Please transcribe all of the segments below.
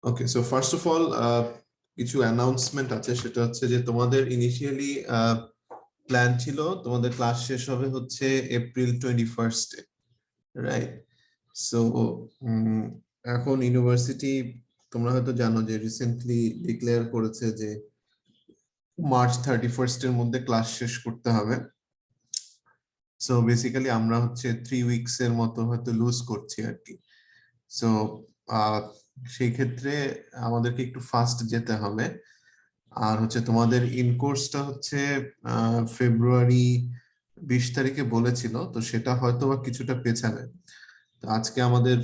Okay, so first of all কিছু announcement আছে, সেটা হচ্ছে যে তোমাদের ইনিশিয়ালি প্ল্যান ছিল তোমাদের ক্লাস শেষ হবে হচ্ছে এপ্রিল 21 রাইট? সো এখন ইউনিভার্সিটি, তোমরা হয়তো জানো যে রিসেন্টলি ডিক্লেয়ার করেছে যে মার্চ 31 এর মধ্যে ক্লাস শেষ করতে হবে। সো বেসিক্যালি আমরা হচ্ছে 3 উইকস এর মতো হয়তো লুজ করছি আর কি। সো সেই ক্ষেত্রে আমাদেরকে একটু ফাস্ট যেতে হবে। আর হচ্ছে তোমাদের ইন কোর্সটা হচ্ছে ফেব্রুয়ারি 20 তারিখে বলেছিল, তো সেটা হয়তো বা কিছুটা পেছাবে। তো আজকে আমাদের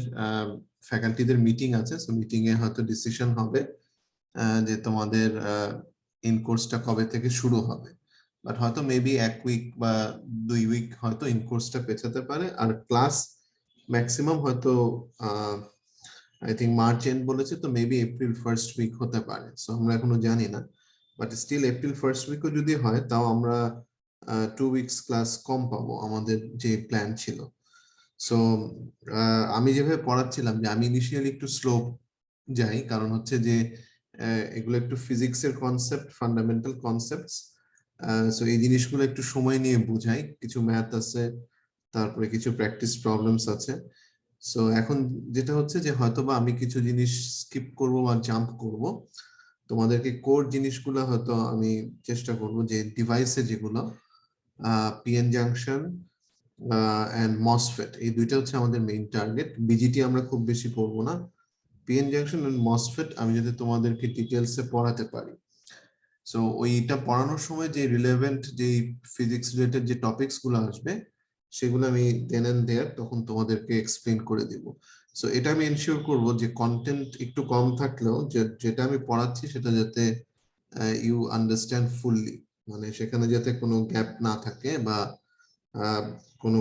ফ্যাকাল্টিদের মিটিং আছে, সো মিটিং এ হয়তো ডিসিশন হবে যে তোমাদের ইন কোর্সটা কবে থেকে শুরু হবে। বাট হয়তো মেবি 1 উইক বা 2 উইক হয়তো ইন কোর্সটা পেছাতে পারে। আর ক্লাস ম্যাক্সিমাম হয়তো আই থিঙ্ক মার্চ এন্ড বলেছে, তো মেবি এপ্রিল ফার্স্ট উইক হতে পারে। সো আমরা এখনো জানি না, বাট স্টিল এপ্রিল ফার্স্ট উইকও যদি হয় তাও আমরা 2 উইকস ক্লাস কম পাবো আমাদের যে প্ল্যান ছিল। সো আমি যেভাবে পড়াচ্ছিলাম, যে আমি ইনিশিয়ালি একটু স্লো যাই, কারণ হচ্ছে যে এগুলো একটু ফিজিক্সের কনসেপ্ট, ফান্ডামেন্টাল কনসেপ্টস। সো এই জিনিসগুলো একটু সময় নিয়ে বুঝাই, কিছু ম্যাথ আছে, তারপরে কিছু প্র্যাকটিস প্রবলেমস আছে। সো এখন যেটা হচ্ছে যে হয়তোবা আমি কিছু জিনিস স্কিপ করব বা জাম্প করব, তোমাদেরকে কোর জিনিসগুলো হয়তো আমি চেষ্টা করব যে ডিভাইসে যেগুলো পিএন জাংশন এন্ড মসফেট, এই দুইটা হচ্ছে আমাদের মেইন টার্গেট। বিজিটি আমরা খুব বেশি পড়বো না, পিএন জাংশন এন্ড মসফেট আমি যদি তোমাদেরকে ডিটেলসে পড়াতে পারি। সো ওইটা পড়ানোর সময় যে রিলেভেন্ট যে ফিজিক্স রিলেটেড যে টপিকস গুলো আসবে, সেগুলো আমি দেন এন্ড দেয়ার তখন তোমাদেরকে এক্সপ্লেন করে দিব। সো এটা আমি এনশিওর করব যে কন্টেন্ট একটু কম থাকলেও যেটা আমি পড়াচ্ছি সেটা যাতে ইউ আন্ডারস্ট্যান্ড ফুললি, মানে সেখানে যাতে কোনো গ্যাপ না থাকে বা কোনো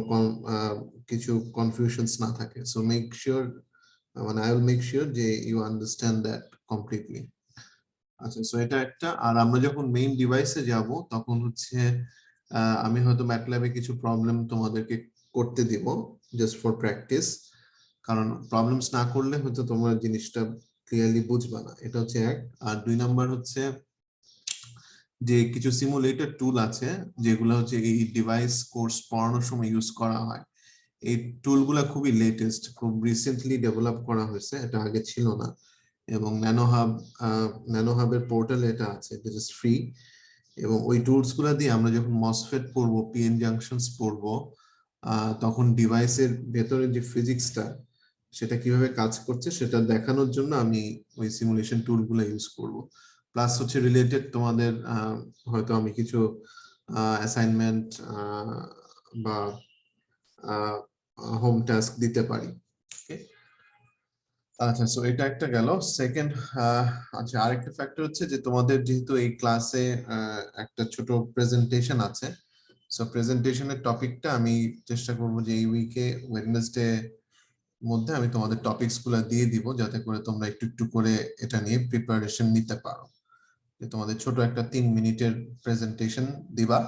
কিছু কনফিউশনস না থাকে। সো মেক শিওর, মানে আই উইল মেক শিওর যে ইউ আন্ডারস্ট্যান্ড দ্যাট কমপ্লিটলি। আচ্ছা, সো এটা একটা। আর আমরা যখন মেইন ডিভাইসে যাব তখন হচ্ছে আমি হয়তো ম্যাটল্যাবে কিছু প্রবলেম তোমাদেরকে করতে দিব, জাস্ট ফর প্র্যাকটিস। কারণ প্রবলেমস না করলে হয়তো তোমরা জিনিসটা ক্লিয়ারলি বুঝবা না, এটা হচ্ছে এক। আর 2 নাম্বার হচ্ছে যে কিছু সিমুলেটর টুল আছে যেগুলো হচ্ছে এই ডিভাইস কোর্স পড়ানোর সময় ইউজ করা হয়। এই টুলগুলো খুবই লেটেস্ট, খুব রিসেন্টলি ডেভেলপ করা হয়েছে, এটা আগে ছিল না। এবং ন্যানোহাবের পোর্টালে এটা আছে, এটা জাস্ট ফ্রি। এবং ওই টুলস গুলা দিয়ে আমরা যখন মসফেট পড়বো, পিএন জাংশনস পড়বো, তখন ডিভাইসের ভেতরে যে ফিজিক্সটা সেটা কিভাবে কাজ করছে সেটা দেখানোর জন্য আমি ওই সিমুলেশন টুলগুলো ইউজ করব। প্লাস হচ্ছে রিলেটেড তোমাদের হয়তো আমি কিছু অ্যাসাইনমেন্ট বা হোম টাস্ক দিতে পারি। আচ্ছা, সো এটা একটা গেল। সেকেন্ড, আচ্ছা, আরেকটা ফ্যাক্টর হচ্ছে যে তোমাদের যেহেতু এই ক্লাসে একটা ছোট প্রেজেন্টেশন আছে, সো প্রেজেন্টেশনের টপিকটা আমি চেষ্টা করব যে এই উইকে ওয়েডনেসডে মধ্যে আমি তোমাদের টপিকস গুলো দিয়ে দিব, যাতে করে তোমরা একটু একটু করে এটা নিয়ে প্রিপারেশন নিতে পারো। যে তোমাদের ছোট একটা 3 মিনিটের প্রেজেন্টেশন দিবা,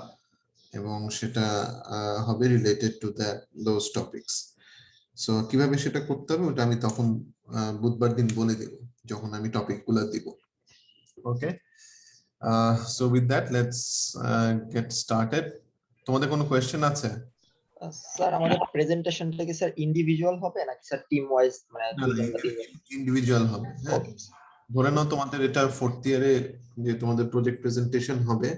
এবং সেটা হবে related to those topics. So কিভাবে সেটা করতে হবে ওটা আমি তখন বুধবার দিন বলে দেব যখন আমি টপিক গুলো দিব। Okay, so with that let's get started. তোমাদের কোনো কোয়েশ্চেন আছে? স্যার আমাদের প্রেজেন্টেশনটা কি স্যার ইন্ডিভিজুয়াল হবে নাকি স্যার টিম ওয়াইজ, মানে দুইজন বা তিনজন? ইন্ডিভিজুয়াল হবে। হ্যাঁ, ধরে নাও তোমাদের এটা 4th ইয়ারে যে তোমাদের প্রজেক্ট প্রেজেন্টেশন হবে,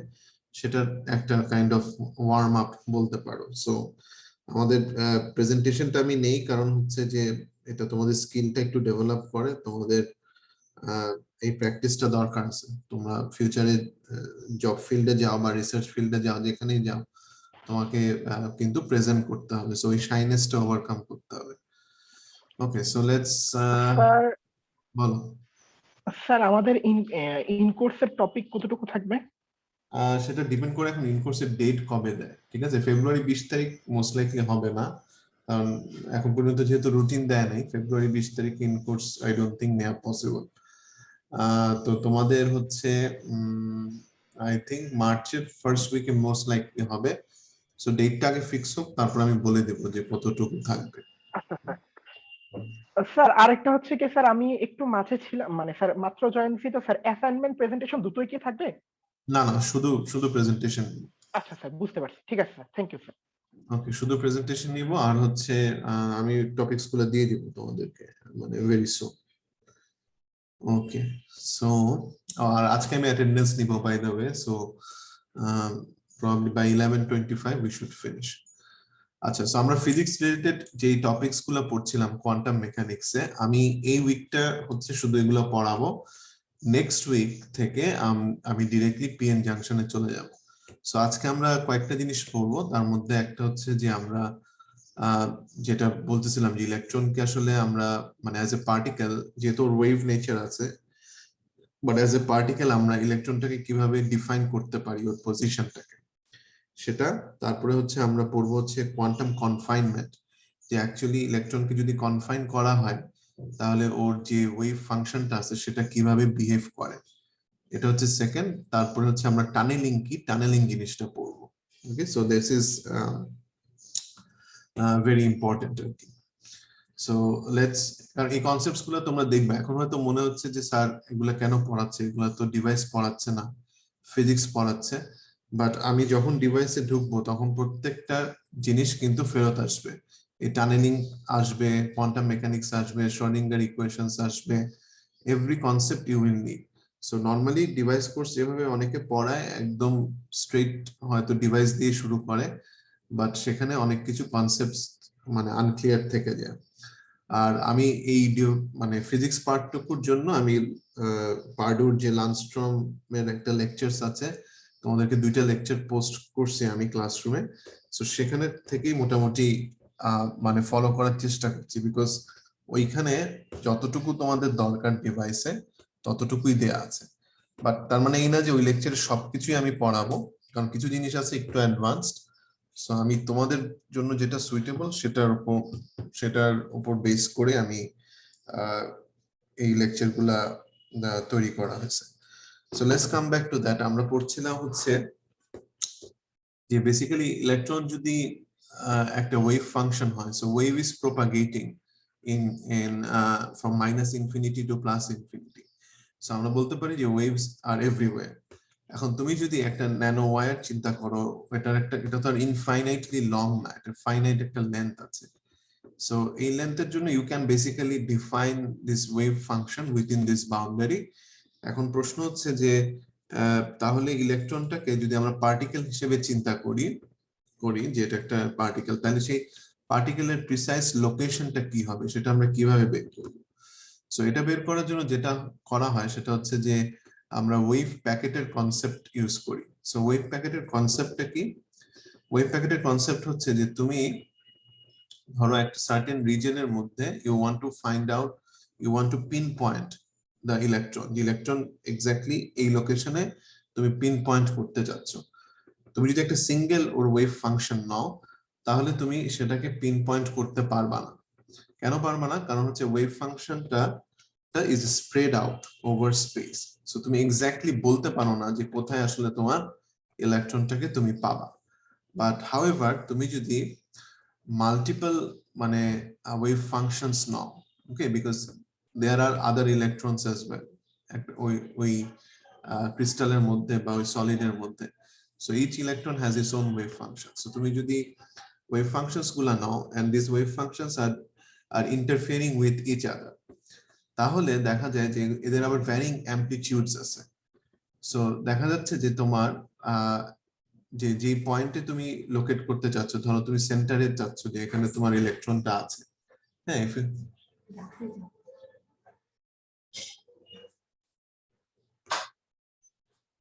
সেটার একটা কাইন্ড অফ ওয়ার্ম আপ বলতে পারো। সো আমাদের প্রেজেন্টেশনটা আমি নেই কারণ হচ্ছে যে এটা তোমাদের স্কিলটা একটু ডেভেলপ করে, তোমাদের এই প্র্যাকটিসটা দরকার আছে। তোমরা ফিউচারে জব ফিল্ডে যাও বা রিসার্চ ফিল্ডে যাও, যেখানেই যাও তোমাকে কিন্তু প্রেজেন্ট করতে হবে, সো ওই শাইনেসটা ওভারকাম করতে হবে। ওকে, সো লেটস স্যার বলো। স্যার আমাদের ইন কোর্সের টপিক কতটুকু থাকবে? সেটা ডিপেন্ড করে এখন ইন কোর্সের ডেট কবে দেয়। ঠিক আছে, ফেব্রুয়ারি 20 তারিখ মোস্ট লাইকলি হবে না, কারণ এখন পর্যন্ত যেহেতু রুটিন দেয় নাই, ফেব্রুয়ারি 20 তারিখ in course I don't think নেওয়া পসিবল। তো তোমাদের হচ্ছে আই থিঙ্ক মার্চের ফার্স্ট উইকে মোস্ট লাইকলি হবে। সো ডেটটা আগে ফিক্স হোক, তারপর আমি বলে দেবো যে কতটুকু থাকবে। আচ্ছা স্যার, স্যার আরেকটা হচ্ছে কি স্যার, আমি একটু মাঝে ছিলাম, মানে স্যার মাত্র জয়েন দিছি তো স্যার, অ্যাসাইনমেন্ট প্রেজেন্টেশন দুটোই কি থাকবে? না না, শুধু শুধু প্রেজেন্টেশন। আচ্ছা স্যার, বুঝতে পারছি, ঠিক আছে স্যার, থ্যাংক ইউ স্যার। ওকে, শুধু প্রেজেন্টেশন নিব, আর হচ্ছে আমি টপিকস গুলো দিয়ে দিব তোমাদেরকে মানে ভেরি সুন। ওকে, সো আর আজকে আমি অ্যাটেন্ডেন্স নিব by the way, so probably by 11:25 we should finish. আচ্ছা, সো আমরা ফিজিক্স রিলেটেড যেই টপিকস গুলো পড়ছিলাম কোয়ান্টাম মেকানিক্সে, আমি এই উইকটা হচ্ছে শুধু এগুলো পড়াবো। নেক্সট উইক থেকে আমি ডিরেক্টলি পিএন জাংশনে চলে যাব। সো আজকে আমরা কয়েকটা জিনিস পড়বো, তার মধ্যে একটা হচ্ছে যে আমরা যেটা বলতেছিলাম যে ইলেকট্রনকে আসলে আমরা মানে অ্যাজ এ পার্টিকেল, যেহেতু ওয়েভ নেচার আছে, বাট অ্যাজ এ পার্টিকেল আমরা ইলেকট্রনটাকে কিভাবে ডিফাইন করতে পারি, ওর পজিশনটাকে, সেটা। তারপরে হচ্ছে আমরা পড়বো হচ্ছে কোয়ান্টাম কনফাইনমেন্ট, যে অ্যাকচুয়ালি ইলেকট্রনকে যদি কনফাইন করা হয় তাহলে ওর যে ওয়েভ ফাংশনটা আছে সেটা কিভাবে বিহেভ করে, এটা হচ্ছে সেকেন্ড। তারপরে হচ্ছে আমরা টানেলিং কি, টানেলিং জিনিসটা পড়বো। Okay, so this is very important আর কি। সো লেটস, কারণ এই কনসেপ্টস গুলো তোমরা দেখবে, এখন হয়তো মনে হচ্ছে যে স্যার এগুলা কেন পড়াচ্ছে, এগুলা তো ডিভাইস পড়াচ্ছে না, ফিজিক্স পড়াচ্ছে। বাট আমি যখন ডিভাইসে ঢুকবো তখন প্রত্যেকটা জিনিস কিন্তু ফেরত আসবে। এই টানেলিং আসবে, কোয়ান্টাম মেকানিক্স আসবে, শ্রোডিঙ্গার ইকুয়েশনস আসবে, every concept you will need. So normally device course যেভাবে অনেকে পড়ায় একদম স্ট্রেট হয়তো ডিভাইস দিয়ে শুরু করে, বাট সেখানে অনেক কিছু কনসেপ্টস মানে আনক্লিয়ার থেকে যায়। আর আমি এই মানে ফিজিক্স পার্টটুকুর জন্য আমি পার্ডুর যে লান্ডস্ট্রমের একটা লেকচারস আছে, তোমাদেরকে 2টা লেকচার পোস্ট করছি আমি ক্লাসরুমে। সো সেখানে থেকেই মোটামুটি মানে ফলো করার চেষ্টা করছি, বিকজ ওইখানে যতটুকু তোমাদের দরকার ডিভাইসে ততটুকুই দেয়া আছে। বাট তার মানে এই না যে ওই লেকচারে সবকিছুই আমি পড়াবো, কারণ কিছু জিনিস আছে একটু অ্যাডভান্সড। সো আমি তোমাদের জন্য যেটা সুইটেবল সেটার উপর বেস করে আমি এই লেকচার গুলা তৈরি করা হয়েছে। So let's come back to that. আমরা পড়ছিলাম হচ্ছে যে বেসিক্যালি ইলেকট্রন যদি একটা ওয়েভ ফাংশন হয়, so wave is propagating in from minus infinity to plus infinity. সো আমরা বলতে পারি যে ওয়েভস আর এভরিওয়্যার। এখন তুমি যদি একটা ন্যানো ওয়্যার চিন্তা করো, এটা তো আর ইনফাইনাইটলি লং না, এটা ফাইনাইট একটা লেন্থ আছে। সো এই লেন্থের জন্য you can basically define this wave function within this boundary. এখন প্রশ্ন হচ্ছে যে তাহলে ইলেকট্রনটাকে যদি আমরা পার্টিকেল হিসেবে চিন্তা করি যে এটা একটা পার্টিকেল, তাহলে সেই পার্টিকেলের প্রিসাইজ লোকেশনটা কি হবে, সেটা আমরা কিভাবে বের করব? সো এটা বের করার জন্য যেটা করা হয় সেটা হচ্ছে যে আমরা ওয়েভ প্যাকেটের কনসেপ্ট ইউজ করি। সো ওয়েভ প্যাকেটের কনসেপ্টটা কি? ওয়েভ প্যাকেটের কনসেপ্ট হচ্ছে যে তুমি ধরো একটা সার্টেন রিজনের মধ্যে you want to pinpoint the electron, যে ইলেকট্রন এক্স্যাক্টলি এই লোকেশনে তুমি পিন পয়েন্ট করতে চাচ্ছ। তুমি যদি একটা সিঙ্গেল ওর ওয়েভ ফাংশন নাও তাহলে তুমি সেটাকে পিন পয়েন্ট করতে পারবা না। কেন পারবা না? কারণ হচ্ছে ওয়েভ ফাংশনটা is spread out over space. So তুমি এক্স্যাক্টলি বলতে পারো না যে কোথায় আসলে তোমার ইলেকট্রনটাকে তুমি পাবা। বাট হাউএভার তুমি যদি মাল্টিপল মানে ওয়েভ ফাংশনস নাও, okay, because there are other electrons as well ওই ক্রিস্টালের মধ্যে বা ওই সলিডের মধ্যে। So each electron has its own wave function. So তুমি যদি wave functions গুলা নাও and these wave functions are interfering with each other, তাহলে দেখা যায় যে এদের আবার ভ্যারিং অ্যামপ্লিটিউডস আছে। সো দেখা যাচ্ছে যে তোমার যে পয়েন্টে তুমি লোকেট করতে চাচ্ছ, ধরো তুমি সেন্টারে চাচ্ছ যে এখানে তোমার ইলেকট্রনটা আছে, হ্যাঁ,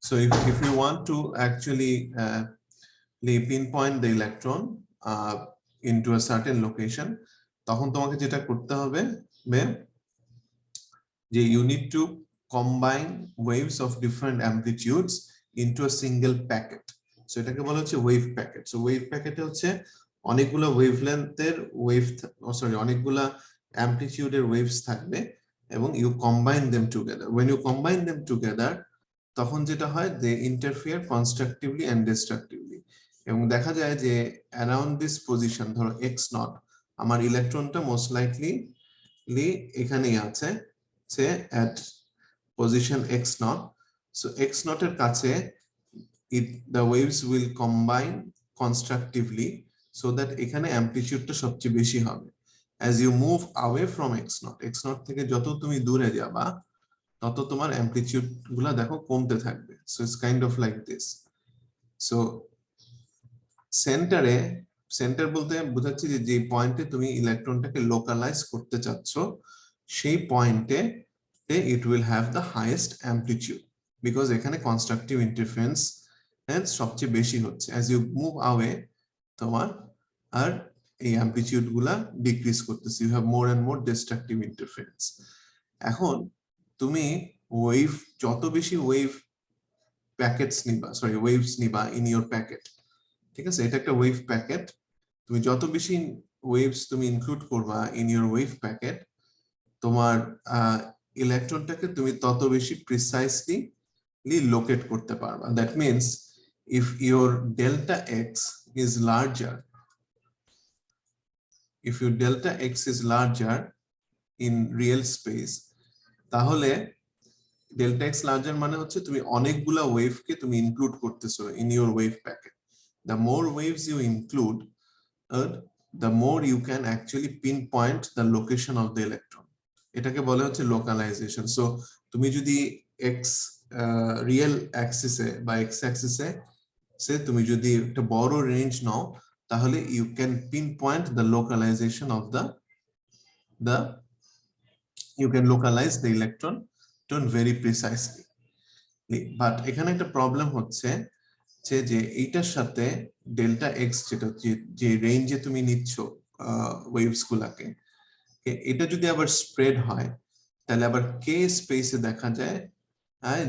so if you want to actually pinpoint the electron into a certain location, তখন তোমাকে যেটা করতে হবে যে you need to combine waves of different amplitudes into a single packet. So এটাকে বলা হচ্ছে ওয়েভ প্যাকেট। সো ওয়েভ প্যাকেটে হচ্ছে অনেকগুলো ওয়েভলেন্থের অনেকগুলা অ্যামপ্লিটিউডের ওয়েভস থাকবে এবং you combine them together. When you combine them together, তখন যেটা হয় they interfere constructively and destructively, এবং দেখা যায় যে অ্যারাউন্ড দিস পজিশন, ধরো x0, আমার ইলেকট্রনটা মোস্ট লাইকলি এখানেই আছে সে at position x naught. So x naught এর কাছে the waves will combine constructively so that এখানে অ্যামপ্লিটিউডটা সবচেয়ে বেশি হবে। as you move away from x naught থেকে যত তুমি দূরে যাবা তত তোমার অ্যামপ্লিটিউড গুলা দেখো কমতে থাকবে। so it's kind of like this. so centre বলতে বোঝাচ্ছি যে পয়েন্টে তুমি ইলেকট্রনটাকে লোকালাইজ করতে চাচ্ছ সেই পয়েন্টে it will have the highest amplitude because এখানে কনস্ট্রাকটিভ ইন্টারফারেন্স সবচেয়ে বেশি হচ্ছে। as you move away তোমার আর এই অ্যামপ্লিটিউড গুলা ডিক্রিজ করতেছে, you have more and more destructive interference. এখন তুমি ওয়েভ যত বেশি ওয়েভ প্যাকেটস নিবা ওয়েভস নিবা ইন ইওর প্যাকেট, ঠিক আছে, এটা একটা ওয়েভ প্যাকেট, তুমি যত বেশি ওয়েভস তুমি ইনক্লুড করবা ইন ইওর ওয়েভ প্যাকেট তোমার ইলেকট্রনটাকে তুমি তত বেশি প্রিসাইসলি locate করতে পারবা। that means if your delta x is larger in real space তাহলে delta x larger মানে হচ্ছে তুমি অনেকগুলা ওয়েভকে তুমি ইনক্লুড করতেছো in your wave packet. the more waves you include the more you can actually pinpoint the location of the electron. এটাকে বলা হচ্ছে লোকালাইজেশন। সো তুমি যদি x রিয়েল অ্যাক্সিসে বা x অ্যাক্সিসে তুমি যদি একটা বড় রেঞ্জ নাও তাহলে you can pinpoint the localization of you can localize the electron very precisely. But এখানে একটা প্রবলেম হচ্ছে যে এইটার সাথে ডেল্টা এক্স যেটা যে রেঞ্জে তুমি নিচ্ছ ওয়েভস গুলাকে, এটা যদি আবার স্প্রেড হয় তাহলে আবার কে স্পেসে দেখা যায়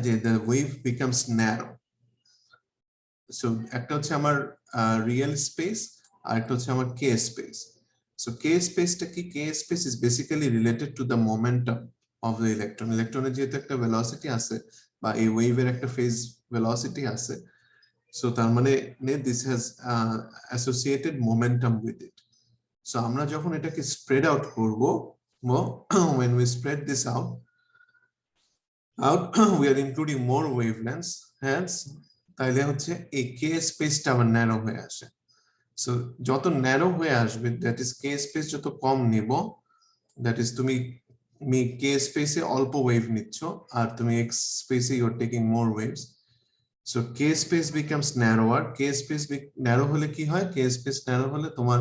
যে the wave becomes narrow. so একটা হচ্ছে আমার রিয়েল স্পেস আর একটা হচ্ছে আমার কে স্পেস। so কে স্পেসটা কি? কে space is basically related to the momentum of the electron. ইলেকট্রনের যেহেতু একটা ভেলোসিটি আছে বা এই ওয়েভের একটা ফেজ ভেলোসিটি আছে, so তার মানে this has associated momentum with it. so আমরা যখন এটাকে স্প্রেড আউট করব when we spread this out we are including more wavelengths, hence তাইলে হচ্ছে এই কে স্পেসটা আবার ন্যারো হয়ে আসে। সো যত ন্যারো হয়ে আসবে দ্যাট ইজ কে স্পেস যত কম নিব, দ্যাট ইজ তুমি কে স্পেসে অল্প ওয়েভ নিচ্ছ আর তুমি এক্স স্পেসে you are taking more waves. So k space becomes narrower. K space narrow হলে কি হয়? কে স্পেস ন্যারো হলে তোমার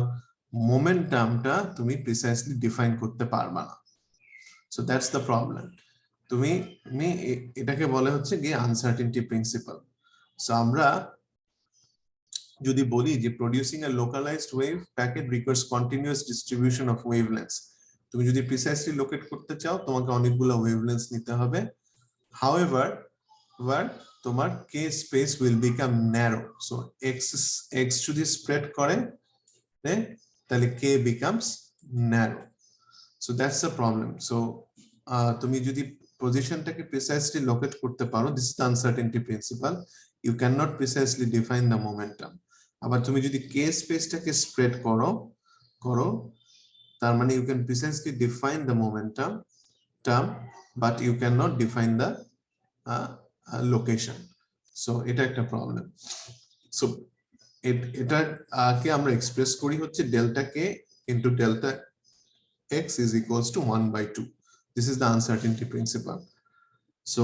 মোমেন্টামটা তুমি প্রিসাইসলি ডিফাইন করতে পারবা না। So that's the problem. তুমি এটাকে বলে হচ্ছে গিয়ে আনসার্টেনটি প্রিন্সিপাল। সো আমরা যদি বলি যে producing a localized wave packet requires continuous distribution of wavelengths, তুমি যদি প্রিসাইসলি লোকেট করতে চাও তোমাকে অনেকগুলো ওয়েভলেন্থস নিতে হবে। হাউএভার তোমার k space will become narrow. So x যদি স্প্রেড করে তাহলে k becomes narrow. So that's the problem. So তুমি যদি পজিশনটাকে প্রিসাইসলি লোকেট করতে পারো, this is the uncertainty principle, you cannot precisely define the momentum. আবার তুমি যদি কে স্পেসটাকে স্প্রেড করো তার মানে you can precisely define the momentum term but you cannot define the location. so এটা একটা প্রবলেম। so এটাকে আমরা এক্সপ্রেস করি হচ্ছে delta K into delta x is equals to 1/2. this is the uncertainty principle. so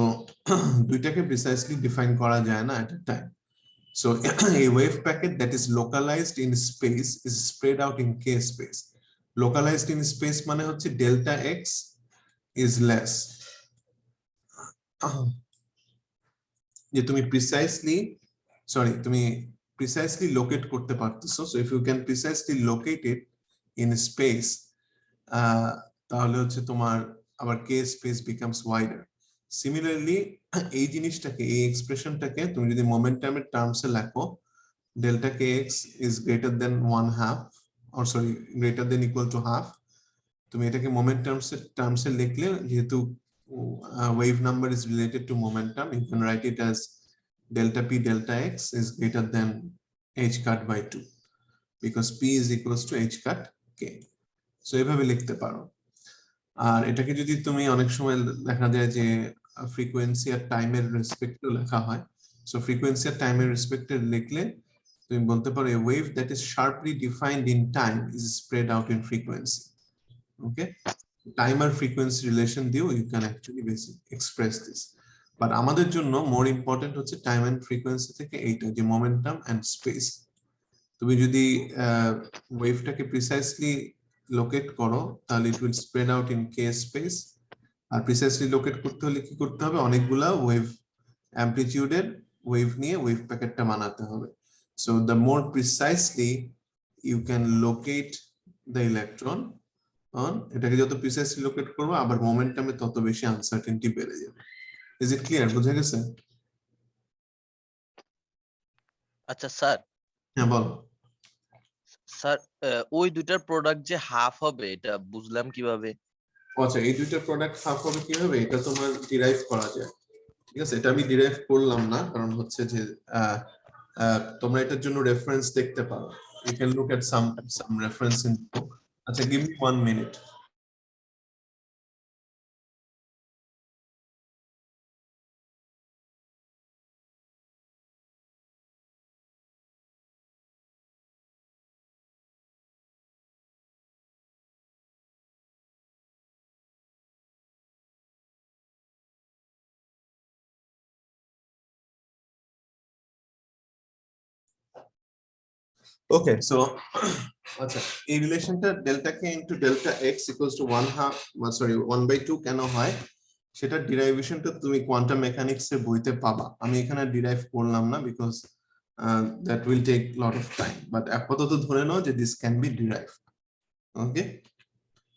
দুইটাকে precisely define করা যায় না at a time. so a wave packet that is localized in space is spread out in k space. localized in space মানে হচ্ছে delta x is less, যে তুমি precisely locate করতে পারতেছো। so if you can precisely locate it in space তাহলে হচ্ছে তোমার আবার k space becomes wider. Similarly এই জিনিসটাকে এই এক্সপ্রেশনটাকে তুমি যদি মোমেন্টামের টার্মসে লেখো, delta k x is greater than 1/2 or sorry greater than equal to half, তুমি এটাকে মোমেন্ট টার্মসে লিখলে যেহেতু wave number is related to momentum, you can write it as delta p delta x is greater than h cut by 2 because p is equals to h cut k. So এভাবে লিখতে পারো। আর এটাকে যদি তুমি অনেক সময় দেখা যায় যে ফ্রিকোয়েন্সি আর টাইমের রেসপেক্টও লেখা হয়, সো ফ্রিকোয়েন্সি আর টাইমের রেসপেক্টে লিখলে তুমি বলতে পারো a wave that is sharply defined in time is spread out in frequency. Okay, time R frequency relation দিয়েও you can actually express this, but আমাদের জন্য more important হচ্ছে time and frequency থেকে এইটা যে momentum and space. তুমি যদি ওয়েভটাকে precisely locate করো তাহলে it will spread out in k space, আর প্রিসাইসলি লোকেট করতে হলে কি করতে হবে, অনেকগুলা ওয়েভ অ্যামপ্লিটিউডের ওয়েভ নিয়ে ওয়েভ প্যাকেটটা বানাতে হবে। So the more precisely you can locate the electron on, এটাকে যত প্রিসাইসলি লোকেট করবে আবার মোমেন্টামে তত বেশি আনসার্টেনটি বেড়ে যাবে। Is it clear? বুঝা গেছে? আচ্ছা স্যার, হ্যাঁ বল। স্যার ওই দুটার প্রোডাক্ট যে হাফ হবে এটা বুঝলাম কিভাবে? আচ্ছা, এই দুইটা প্রোডাক্ট হাফ হবে কিভাবে, এটা তোমার ডিরাইভ করা যায়। ঠিক আছে, এটা আমি ডিরাইভ করলাম না, কারণ হচ্ছে যে তোমরা এটার জন্য রেফারেন্স দেখতে পারো। You can look at some reference in book. আচ্ছা, give me 1 minute. Okay, so আচ্ছা, এই রিলেশনটা delta K into delta x equals to 1/2 কেন হয় সেটা ডিরাইভেশনটা তুমি কোয়ান্টাম মেকানিক্স এর বইতে পাবা। আমি এখানে ডিরাইভ করলাম না because that will take lot of time, but আপাতত ধরে নাও যে this can be derived. Okay,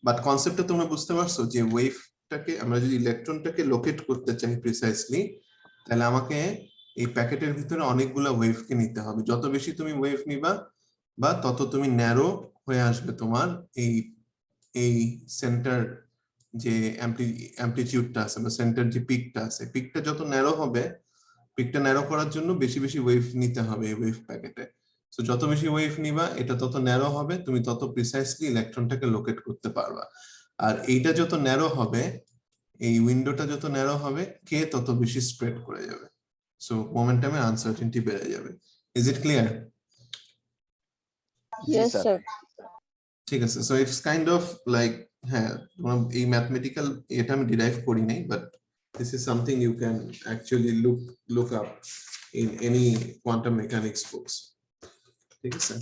but কনসেপ্টটা তোমরা বুঝতে পারছো যে ওয়েভটাকে আমরা যদি ইলেকট্রনটাকে লোকেট করতে চাই প্রিসাইসলি, তাহলে আমাকে এই প্যাকেটের ভিতরে অনেকগুলা ওয়েভকে নিতে হবে। যত বেশি তুমি ওয়েভ নিবা বা তত তুমি ন্যারো হয়ে আসবে তোমার এই সেন্টার যে অ্যামপ্লিটিউডটা আছে বা সেন্টার যে পিকটা আছে, পিকটা যত ন্যারো হবে, পিকটা ন্যারো করার জন্য বেশি বেশি ওয়েভ নিতে হবে এই ওয়েভ প্যাকেটে। সো যত বেশি ওয়েভ নিবা এটা তত ন্যারো হবে, তুমি তত প্রিসাইসলি ইলেকট্রনটাকে লোকেট করতে পারবা। আর এইটা যত ন্যারো হবে, এই উইন্ডোটা যত ন্যারো হবে, কে তত বেশি স্প্রেড করে যাবে। সো মোমেন্টামে আনসার্টেনটি বেড়ে যাবে। Is it clear? Yes, sir. ঠিক আছে, so it's kind of like, হ্যাঁ এই ম্যাথমেটিক্যাল এটা আমি ডিরাইভ করি নাই, but this is something you can actually look up in any quantum mechanics books. ঠিক আছে,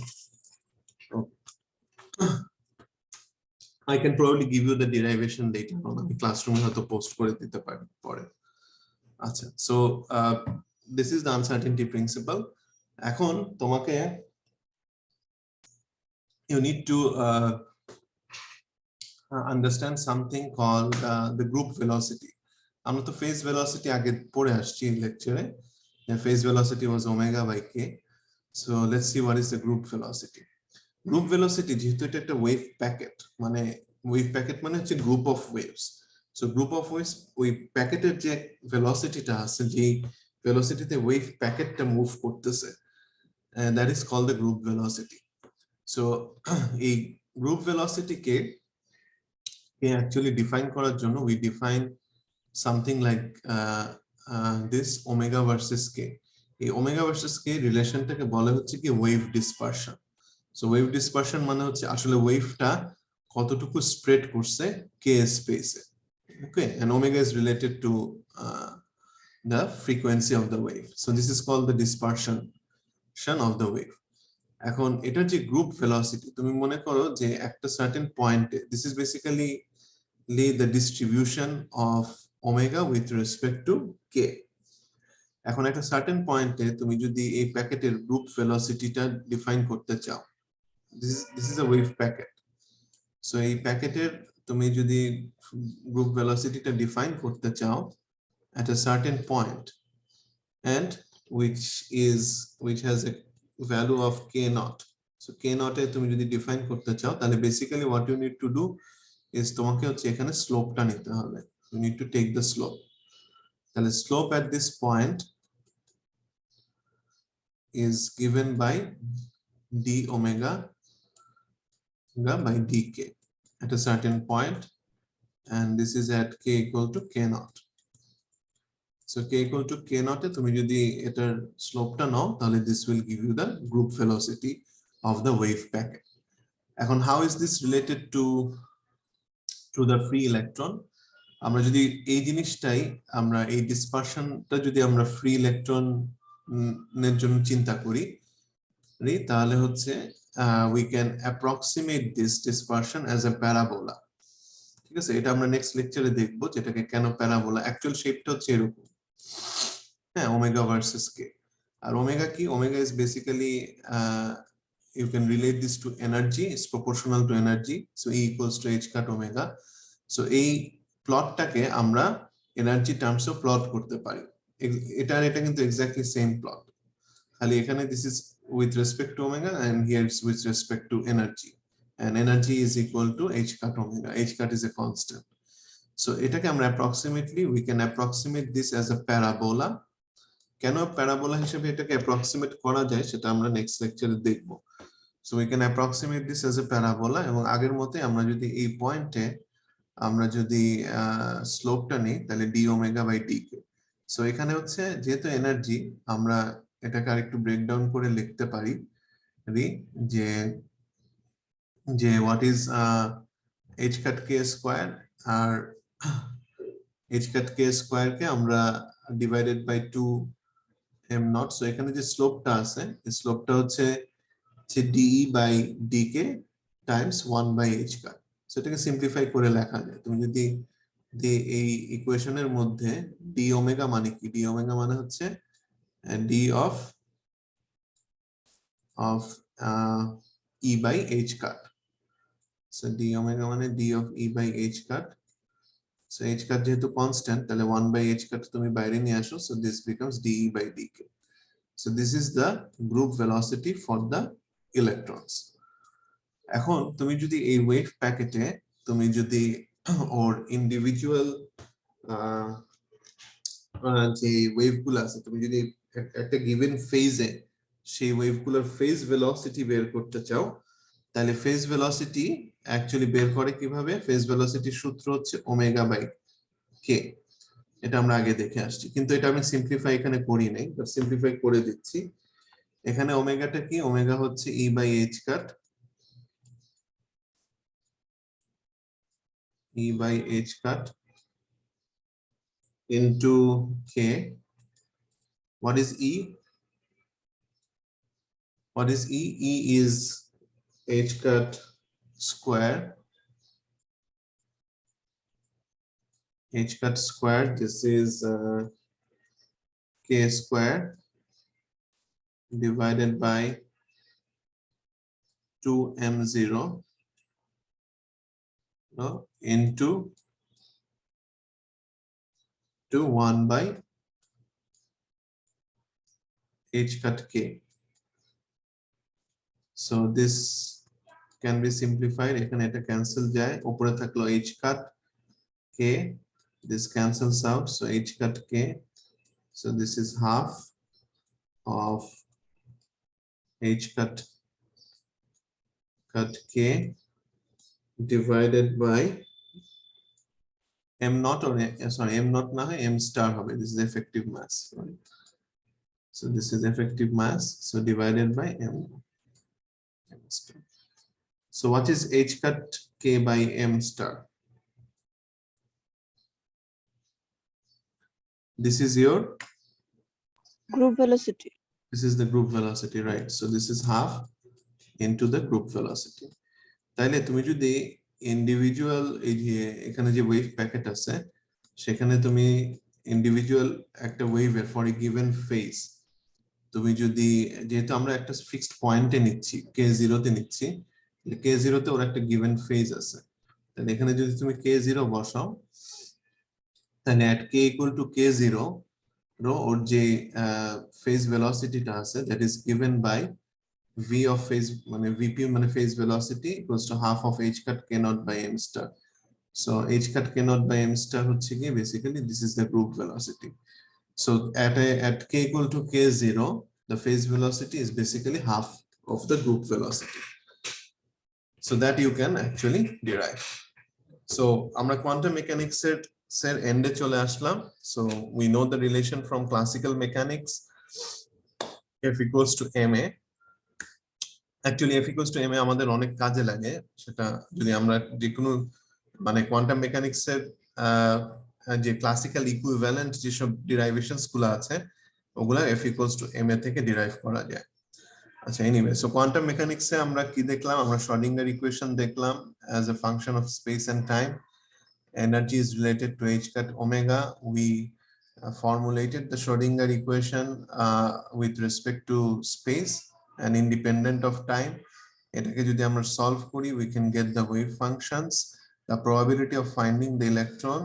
I can probably give you the derivation later on, আমি ক্লাসরুমে হয়তো পোস্ট করে দিতে পারি পরে। আচ্ছা, so this is the uncertainty principle. এখন তোমাকে you need to understand something called the group velocity. আমরা তো phase velocity আগে পড়ে আসছি লেকচারে। Phase velocity was omega by k. So let's see what is the group velocity. Group velocity যেহেতু এটা একটা ওয়েভ প্যাকেট, মানে ওয়েভ প্যাকেট মানে হচ্ছে group of waves. So group of waves, ওই প্যাকেটের যে ভেলোসিটিটা আছে, যে ভেলোসিটিতে ওয়েভ প্যাকেটটা মুভ করতেছে, that is called the group velocity. So এই গ্রুপ ভেলোসিটিকে অ্যাকচুয়ালি ডিফাইন করার জন্য we define something like this omega versus k. এই ওমেগা ভার্সেস কে রিলেশনটাকে বলা হচ্ছে কি wave dispersion. So wave dispersion মানে হচ্ছে আসলে ওয়েভটা কতটুকু স্প্রেড করছে কে স্পেসে। ওকে, and omega is related to the frequency of the wave. So this is called the dispersion of the wave. এখন এটার যে গ্রুপ ভেলোসিটি, তুমি মনে করো যে একটা সার্টেন পয়েন্টে, this is basically the distribution of omega with respect to k. এখন একটা সার্টেন পয়েন্টে তুমি যদি এই প্যাকেটের গ্রুপ ভেলোসিটিটা ডিফাইন করতে চাও, this is a wave packet. So এই প্যাকেটের তুমি যদি গ্রুপ ভেলোসিটিটা ডিফাইন করতে চাও at a certain point, and which has a value of k naught. So k naught এ তুমি যদি ডিফাইন করতে চাও, তাহলে basically what you need to do is তোমাকে হচ্ছে এখানে স্লোপটা নিতে হবে। You need to take the slope. তাহলে slope at this point is given by d omega by dk at a certain point and this is at k equal to k naught. So k equal to k naught এ তুমি যদি এটার স্লোপটা নাও তাহলে this will give you the group velocity of the wave packet. এখন how is this related to the free electron? আমরা যদি এই জিনিসটাই আমরা এই ডিসপারশনটা যদি আমরা ফ্রি ইলেকট্রন এর জন্য চিন্তা করি তাহলে হচ্ছে we can approximate this dispersion as a parabola. ঠিক আছে, এটা আমরা নেক্সট লেকচারে দেখব যেটাকে কেন প্যারাবোলা। অ্যাকচুয়াল শেপটা হচ্ছে এরকম, হ্যাঁ, ওমেগা ভার্সেস কে। আর ওমেগা কি? Omega is basically you can relate this to energy, is proportional to energy, so E equals to h cut omega. So এই প্লটটাকে আমরা এনার্জি টার্মসও প্লট করতে পারি। এটা কিন্তু এক্স্যাক্টলি সেম প্লট, খালি এখানে this is with respect to omega and here it's with respect to energy, and energy is equal to h cut omega. H cut is a constant, so এটাকে আমরা approximately we can approximate this as a parabola. কেন parabola হিসেবে এটাকে approximate করা যায় সেটা আমরা next লেকচারে দেখব। So we can approximate this as a parabola, এবং আগের মতে আমরা যদি এই পয়েন্টে আমরা যদি স্লোপটা নিই তাহলে d omega by dk। So এখানে হচ্ছে যেহেতু এনার্জি, আমরা এটাকে আরেকটু ব্রেকডাউন করে লিখতে পারি যে what is h cut k square, আর h cut k স্কয়ার কে আমরা divided by 2 m naught। So এখানে যে স্লোপটা আছে এই স্লোপটা হচ্ছে de বাই dk times 1 by h cut। So এটাকে সিম্পলিফাই করে লেখা যায়। তুমি যদি এই ইকুয়েশনের মধ্যে d ওমেগা মানে কি? d ওমেগা মানে হচ্ছে d of e by h cut। So d omega মানে d of e by h cut। So h cut যেহেতু কনস্ট্যান্ট তাহলে 1 by h cut তুমি বাইরে নিয়ে আসো, so this becomes de by dk. So this is the group velocity for the electrons. এখন তুমি যদি এই ওয়েভ প্যাকেটে তুমি যদি ওর ইন্ডিভিজুয়াল যে ওয়েভগুলো আছে তুমি যদি একটা গিভেন ফেজে সেই ওয়েভগুলোর ফেজ ভেলোসিটি বের করতে চাও, তাহলে ফেজ ভেলোসিটি অ্যাকচুয়ালি বের করে কিভাবে? ফেজ ভেলোসিটির সূত্র হচ্ছে ওমেগা বাই কে। এটা আমরা আগে দেখে আসছি, কিন্তু এটা আমি সিম্পলিফাই এখানে করি নাই, বাট সিম্পলিফাই করে দিচ্ছি। এখানে ওমেগাটা কি? ওমেগা হচ্ছে e by h cut, e by h cut into k. What is e? What is e? E is h cut square. H cut square. This is k square divided by 2m0 into 1 by h cut k. So this can be simplified. এখানে এটা cancel যায়, উপরে থাকলো h cut k, this cancels out, so h cut k, so this is half of h cut k divided by m naught, or sorry, m naught na hai, m star hobe. This is effective mass, right? So this is effective mass, so divided by m star. So what is h cut k by m star? This is your group velocity. This is the group velocity, right? So this is half into the group velocity. তাইলে তুমি যদি individual এই যে এখানে যে wave packet আছে সেখানে তুমি ইন্ডিভিজুয়াল একটা ওয়েভের ফর এ গিভেন ফেজ তুমি যদি, যেহেতু আমরা একটা ফিক্সড পয়েন্টে নিচ্ছি k0 তে নিচ্ছি, k0 তে ওর একটা গিভেন ফেজ আছে, তাহলে এখানে যদি তুমি k0 বসাও তাহলে at k equal to k0 ওর যে ফেজ ভেলোসিটিটা আছে that is given by v of phase মানে vp মানে phase velocity equals to half of h cut k naught by m star. So h cut k naught by m star হচ্ছে কি basically this is the group velocity. So at k equal to k0 the phase velocity is basically half of the group velocity. So that you can actually derive. So আমরা quantum mechanics এর এন্ডে চলে আসলাম। So we know the relation from classical mechanics, F equals to ma. Actually F equals to ma আমাদের অনেক কাজে লাগে, সেটা যদি আমরা যে কোনো মানে কোয়ান্টাম মেকানিক্স এর যে ক্লাসিক্যাল ইকুইভ্যালেন্ট যেসব ডিরাইভেশনস গুলো আছে ওগুলা F equals to ma থেকে ডিরাইভ করা যায়। আচ্ছা, এনিওয়ে, সো কোয়ান্টাম মেকানিক্সে আমরা কি দেখলাম? আমরা শ্রোডিঙ্গার ইকুয়েশন দেখলাম as a function of space and time. Energy is related to h cut omega. We formulated the Schrodinger equation with respect to space and independent of time. এটাকে যদি আমরা solve করি, we can get the wave functions. The probability of finding the electron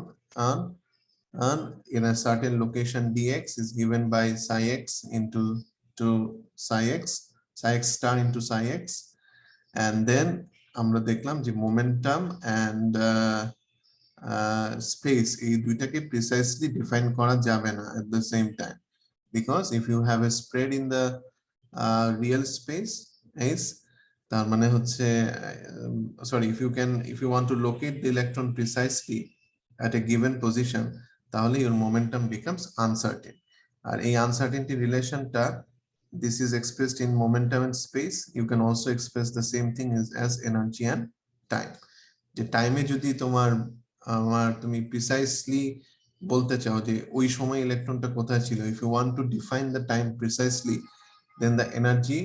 in a certain location dx is given by psi x into psi x star into psi x. And then আমরা দেখলাম যে momentum and space এই দুইটাকে precisely define করা যাবে না at the same time, because if you have a spread in the real space is তার মানে হচ্ছে sorry, if you want to locate the electron precisely at a given position, তাহলে your momentum becomes uncertain. আর এই uncertainty relationটা, this is expressed in momentum and space. You can also express the same thing as energy and time. যে টাইমে যদি তুমি precisely বলতে চাও যে ওই সময় ইলেকট্রনটা কোথায় ছিল, if you want to define the time precisely, then the energy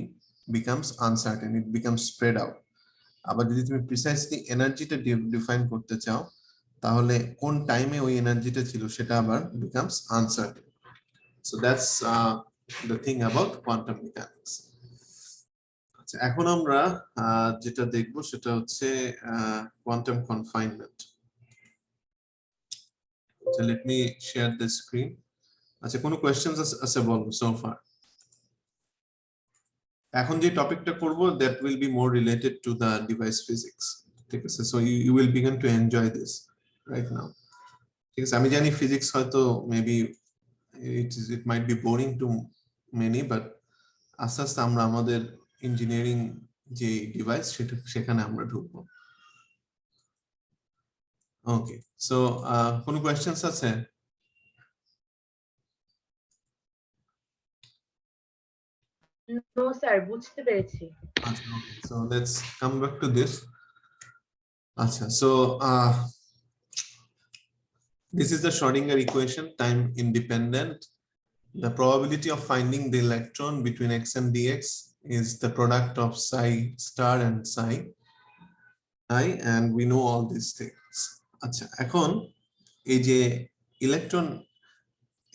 becomes uncertain, it becomes spread out. আবার যদি তুমি প্রিসাইসলি এনার্জিটা ডিফাইন করতে চাও, তাহলে কোন টাইমে ওই এনার্জিটা ছিল সেটা আবার becomes uncertain. So that's the thing about quantum mechanics. আচ্ছা, এখন আমরা যেটা দেখবো সেটা হচ্ছে quantum confinement. So let me share the screen. আচ্ছা, কোনো কোয়েশ্চেনস আছে বলো so far? এখন যে টপিকটা করব that will be more related to the device physics. ঠিক আছে, so you will begin to enjoy this right now. ঠিক আছে, আমি জানি ফিজিক্স হয়তো maybe it might be boring to many, but আস্তে আস্তে আমরা আমাদের ইঞ্জিনিয়ারিং যে ডিভাইস সেখানে আমরা ঢুকবো। ওকে, সো কোনো কোয়েশ্চেনস আছে? নো স্যার, বুঝতে পেরেছি। আচ্ছা, so let's come back to this. আচ্ছা, so this is the Schrodinger equation, time independent. The probability of finding the electron between x and dx is the product of psi star and psi I, and we know all these things. আচ্ছা, এখন এই যে electron,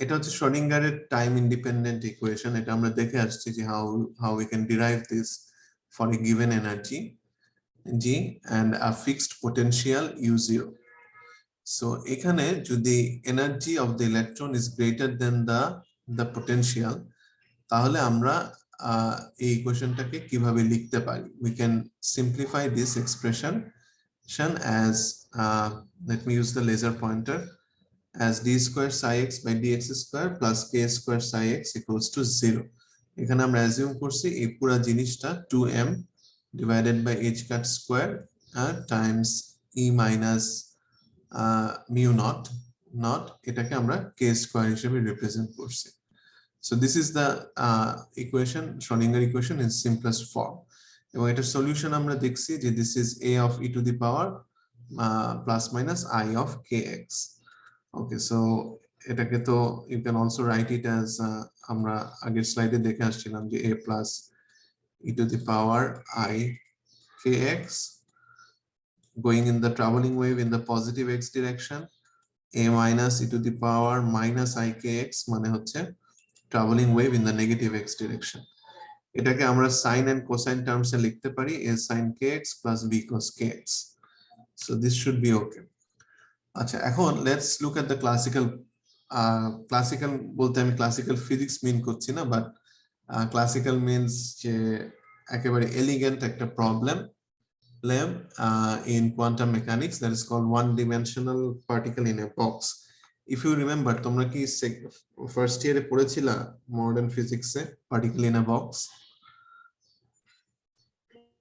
এটা হচ্ছে শ্রোডিঙ্গারের time independent equation. এটা আমরা দেখে আসছি যে how we can derive this for a given energy g and a fixed potential u0. So এখানে যদি energy of the electron is greater than the potential, তাহলে আমরা এই ইকুয়েশনটাকে কিভাবে লিখতে পারি? We can simplify this expression as let me use the laser pointer, as d square psi x by dx square plus k square psi x equals to 0. এখানে আমরা assume করছি এই পুরো জিনিসটা 2m divided by h cut square times e minus mu naught, এটাকে আমরা k square হিসেবে represent করছি। So this is the equation, Schrodinger equation in simplest form. এবং এটার সলিউশন আমরা দেখছি যে this is a of e to the power plus minus I of kx. Okay, so এটাকে তো you can also write it as আমরা আগের স্লাইডে দেখে আসছিলাম যে a plus e to the power I kx going in the traveling wave in the positive x direction, a minus e to the power minus I kx মানে হচ্ছে traveling wave in the negative x direction. এটাকে আমরা sin and cosine terms এ লিখতে পারি a sin kx plus b cos kx. So this should be okay. আচ্ছা, এখন let's look at the classical বলতে আমি classical physics mean করছি না, but classical means যে একেবারে elegant একটা problem in quantum mechanics that is called one-dimensional particle in a box. If you remember, তোমরা কি ফার্স্ট ইয়ারে পড়েছিলা মডার্ন ফিজিক্সে particle in a box?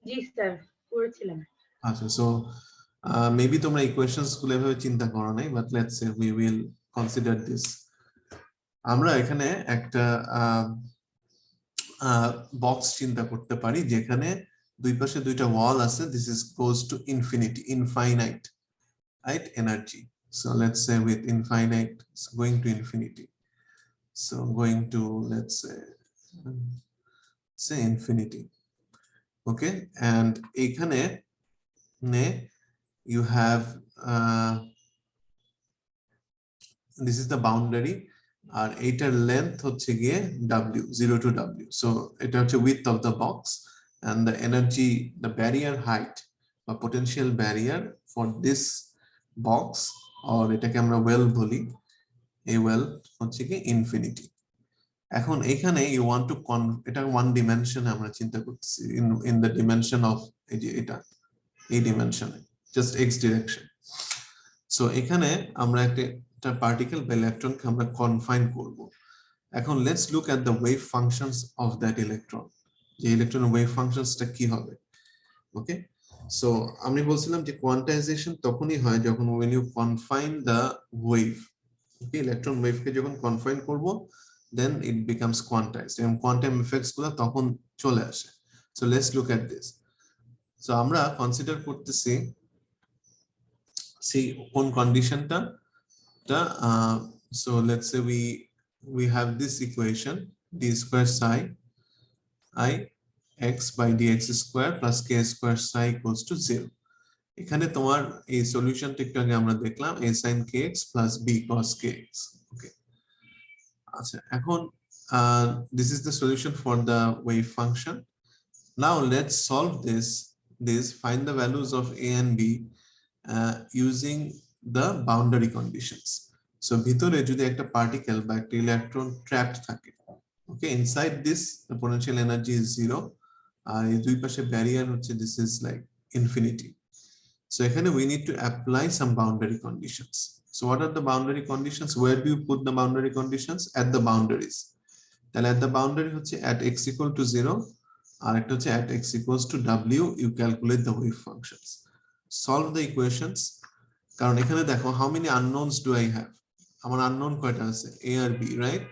G sir, পড়েছিলাম। আচ্ছা, so মেবি তোমরা ইকুয়েশনস গুলো এভাবে চিন্তা করো নাই, but let's say we will consider this. আমরা এখানে একটা বক্স চিন্তা করতে পারি যেখানে দুই পাশে দুইটা ওয়াল আছে, this is goes to infinity, infinite, right, energy. So let's say with infinite, it's going to infinity. So going to, let's say infinity. Okay, and ekhane you have this is the boundary, আর এটার length হচ্ছে গিয়ে w, 0 to w. So এটা হচ্ছে width of the box, and the energy, the barrier height or potential barrier for this box, or এটাকে আমরা well বলি, এই well হচ্ছে কি ইনফিনিটি। এখন এখানে you want to এটা ওয়ান ডিমেনশন আমরা চিন্তা করতেছি, in the dimension of এই যে এটা, এই ডিমেনশনে, just x direction. So এখানে আমরা একটা পার্টিকেল বা ইলেকট্রনকে আমরা কনফাইন করব। এখন let's look at the wave functions of that electron, যে ইলেকট্রনের ওয়েভ ফাংশনসটা কি হবে। ওকে, সো আমি বলছিলাম যে কোয়ান্টাইজেশন তখনই হয় যখন when you confine the wave, okay, electron ওয়েভকে যখন কনফাইন করব then it becomes quantized, এবং কোয়ান্টাম ইফেক্টস গুলো তখন চলে আসে। So let's look at this. So আমরা কনসিডার করতেছি see কোন কন্ডিশনটা, so let's say we have this equation, d square psi I x by dx square plus k square psi equals to 0. এখানে তোমার এই সলিউশনটা একটু আগে আমরা দেখলাম a sin kx plus b cos kx. ওকে, আচ্ছা, এখন this is the solution for the wave function. Now let's solve this, find the values of a and b using the boundary conditions. So ভিতরে যদি একটা particle বা একটা electron trapped থাকে, okay, inside this the potential energy is 0, আর এই দুই পাশে barrier হচ্ছে this is like infinity. So এখানে we need to apply some boundary conditions. So what are the boundary conditions? Where do you put the boundary conditions? At the boundaries. তাহলে at the boundary হচ্ছে at x equal to 0, আর একটা হচ্ছে at x equals to w, you calculate the wave functions. Solve the equations, কারণ এখানে দেখো how many unknowns do I have? আমার unknown কয়টা আছে? a R b, right?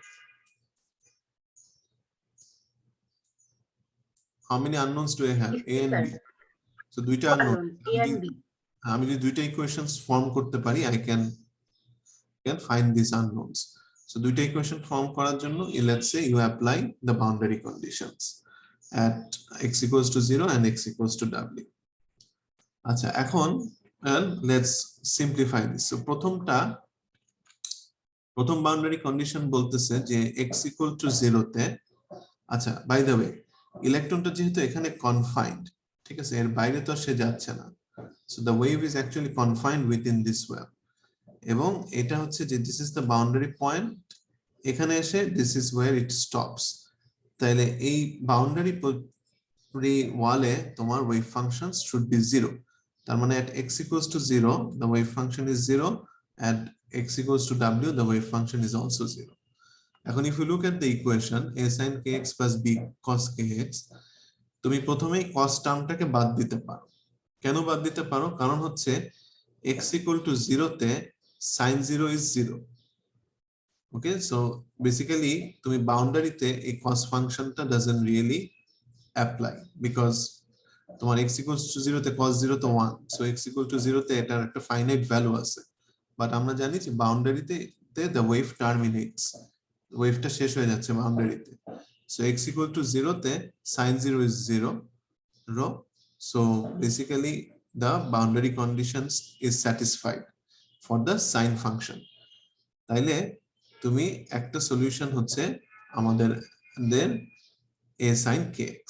How many unknowns do I have? A and b. So দুইটা unknown, A and B. আমি যদি দুইটা ইকুয়েশনস ফর্ম করতে পারি I can find these unknowns. So দুইটা ইকুয়েশন ফর্ম করার জন্য let's say you apply the boundary conditions at x equals to 0 and x equals to w. আচ্ছা, এখন let's simplify this. So প্রথম বাউন্ডারি কন্ডিশন বলতেছে যে x equal to 0 তে, আচ্ছা বাই দ্য ওয়ে ইলেকট্রনটা যেহেতু এখানে কনফাইন্ড, ঠিক আছে, এর বাইরে তো সে যাচ্ছে না, so the wave is actually confined within this well, এবং এটা হচ্ছে যে this is the boundary point, এখানে এসে this is where it stops. তাহলে এই বাউন্ডারি ওয়ালে তোমার ওয়েভ ফাংশনস should be 0. তার মানে at x equals to 0 the wave function is 0, at x equals to w the wave function is also 0. এখন if you look at the equation a sin kx plus b cos kx, তুমি প্রথমেই cos টার্মটাকে বাদ দিতে পারো। কেন বাদ দিতে পারো? কারণ হচ্ছে x equal to 0 তে sin 0 is 0. Okay, so basically তুমি বাউন্ডারিতে এই cos ফাংশনটা doesn't really apply because তোমার x equals to 0 তে cos 0 তো 1, so x equal to 0 তে এটার একটা ফাইনাইট ভ্যালু আছে, বাট আমরা জানি যে বাউন্ডারিতে the wave terminates, ওয়েভটা শেষ হয়ে যাচ্ছে বাউন্ডারিতে, so x equal to 0 তে sin 0 is 0 rho, so basically the boundary conditions is satisfied for the sin function. তাইলে তুমি একটা সলিউশন হচ্ছে আমাদের then a sin kx.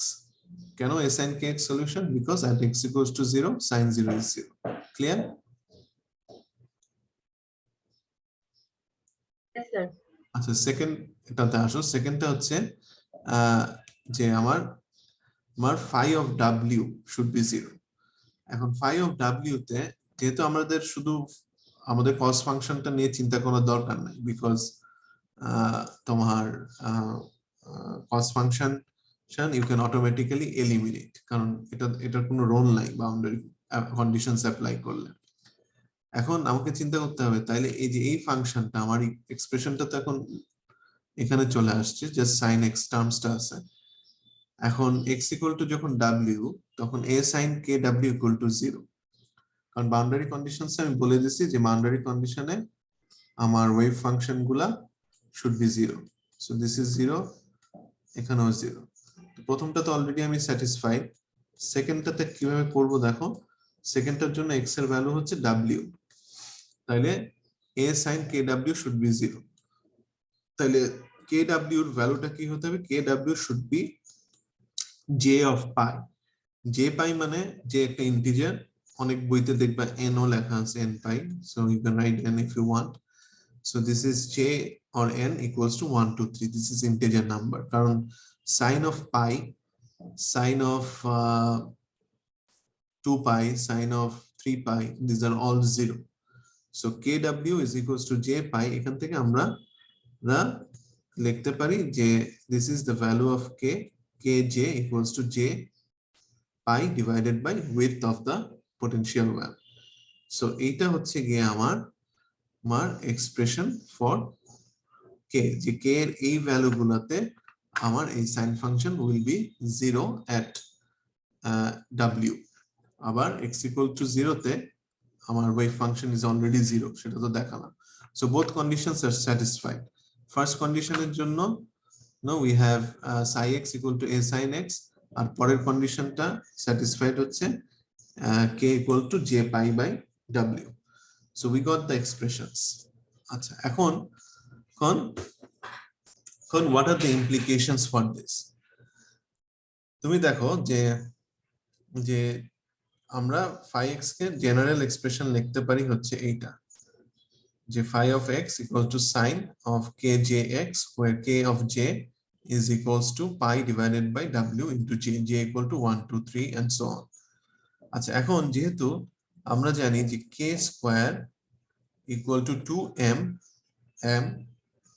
কেন a sin kx solution? Because at x equals to 0 sin 0 is 0. Clear? Yes, sir. আচ্ছা, second এটাতে আসো। সেকেন্ডটা হচ্ছে যে আমার phi of w should be 0. এখন phi of w তে যেহেতু আমাদের শুধু আমাদের cos ফাংশনটা নিয়ে চিন্তা করার দরকার নাই, বিকজ তোমার cos function you can automatically eliminate, কারণ এটার কোনো রোল নাই বাউন্ডারি কন্ডিশনস অ্যাপ্লাই করলে। এখন আমাকে চিন্তা করতে হবে তাইলে এই যে এই ফাংশনটা আমার এক্সপ্রেশনটা তো এখন এখানে চলে আসছে, জাস্ট সাইন এক্স টার্মসটা আছে। এখন এক্স ইকুয়াল টু যখন ডাব্লিউ, তখন A sine k W equal to 0, কারণ বাউন্ডারি কন্ডিশনস আমি বলে দিছি যে বাউন্ডারি কন্ডিশনে আমার ওয়েভ ফাংশন গুলা should be 0, so this is 0, এখানেও 0। প্রথমটা তো অলরেডি আমি স্যাটিসফাইড, সেকেন্ডটাতে কিভাবে করব দেখো। সেকেন্ডটার জন্য এক্স এর ভ্যালু হচ্ছে ডাব্লিউ, তাইলে A sine k W should be 0। তাইলে কে ডাব্লিউ এর ভ্যালুটা কি হতে হবে? K W should be j of pi. J pi মানে যে একটা ইন্টিজার, অনেক বইতে দেখবা এন ও লেখা আছে, n pi, so you can write n if you want. So this is j or n equals to 1 2 3. This is integer number, কারণ sin of pi, sin of 2 pi, sin of 3 pi, these are all 0. So kw is equals to j pi. এখান থেকে আমরা লিখতে পারি যে this is the value of k, kj equals to j pi divided by width of the potential well. So এইটা হচ্ছে গিয়ে আমার এক্সপ্রেশন ফর k, যে k এর এই ভ্যালু গুলাতে আমার এই sine function will be 0 at w। আবার x equal to 0 তে আমার ওয়েভ ফাংশন ইজ অলরেডি 0, সেটা তো দেখালাম। So both conditions are satisfied. First কন্ডিশনের জন্য no we have psi x equal to a sin x, আর পরের কন্ডিশনটা স্যাটিসফাইড হচ্ছে k equal to j pi by w. So we got the expressions. আচ্ছা, এখন what are the implications for this? তুমি দেখো যে আমরা phi x কে জেনারেল এক্সপ্রেশন লিখতে পারি হচ্ছে এইটা, যে phi of x equals to sin of kjx, where k of j is equals to pi divided by w into j equal to 1 2 3 and so on. আচ্ছা, এখন যেহেতু আমরা জানি যে k square equal to 2m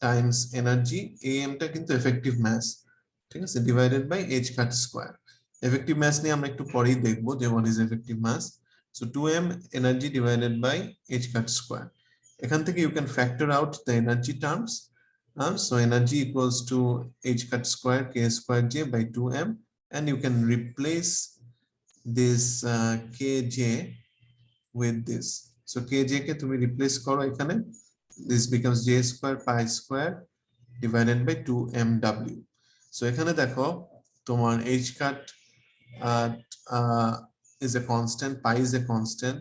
times energy, am টা কিন্তু effective mass, ঠিক আছে, divided by h cut square. Effective mass নিয়ে আমরা একটু পরেই দেখবো যে what is effective mass. So 2m energy divided by h cut square. এখান থেকে you can factor out the energy terms. So energy equals to h cut square k square j by 2m, and you can replace this kj with this. So kj কে তুমি replace করো এখানে, this becomes j square pi square divided by 2mw. So এখানে দেখো তোমার h cut is a constant, pi is a constant,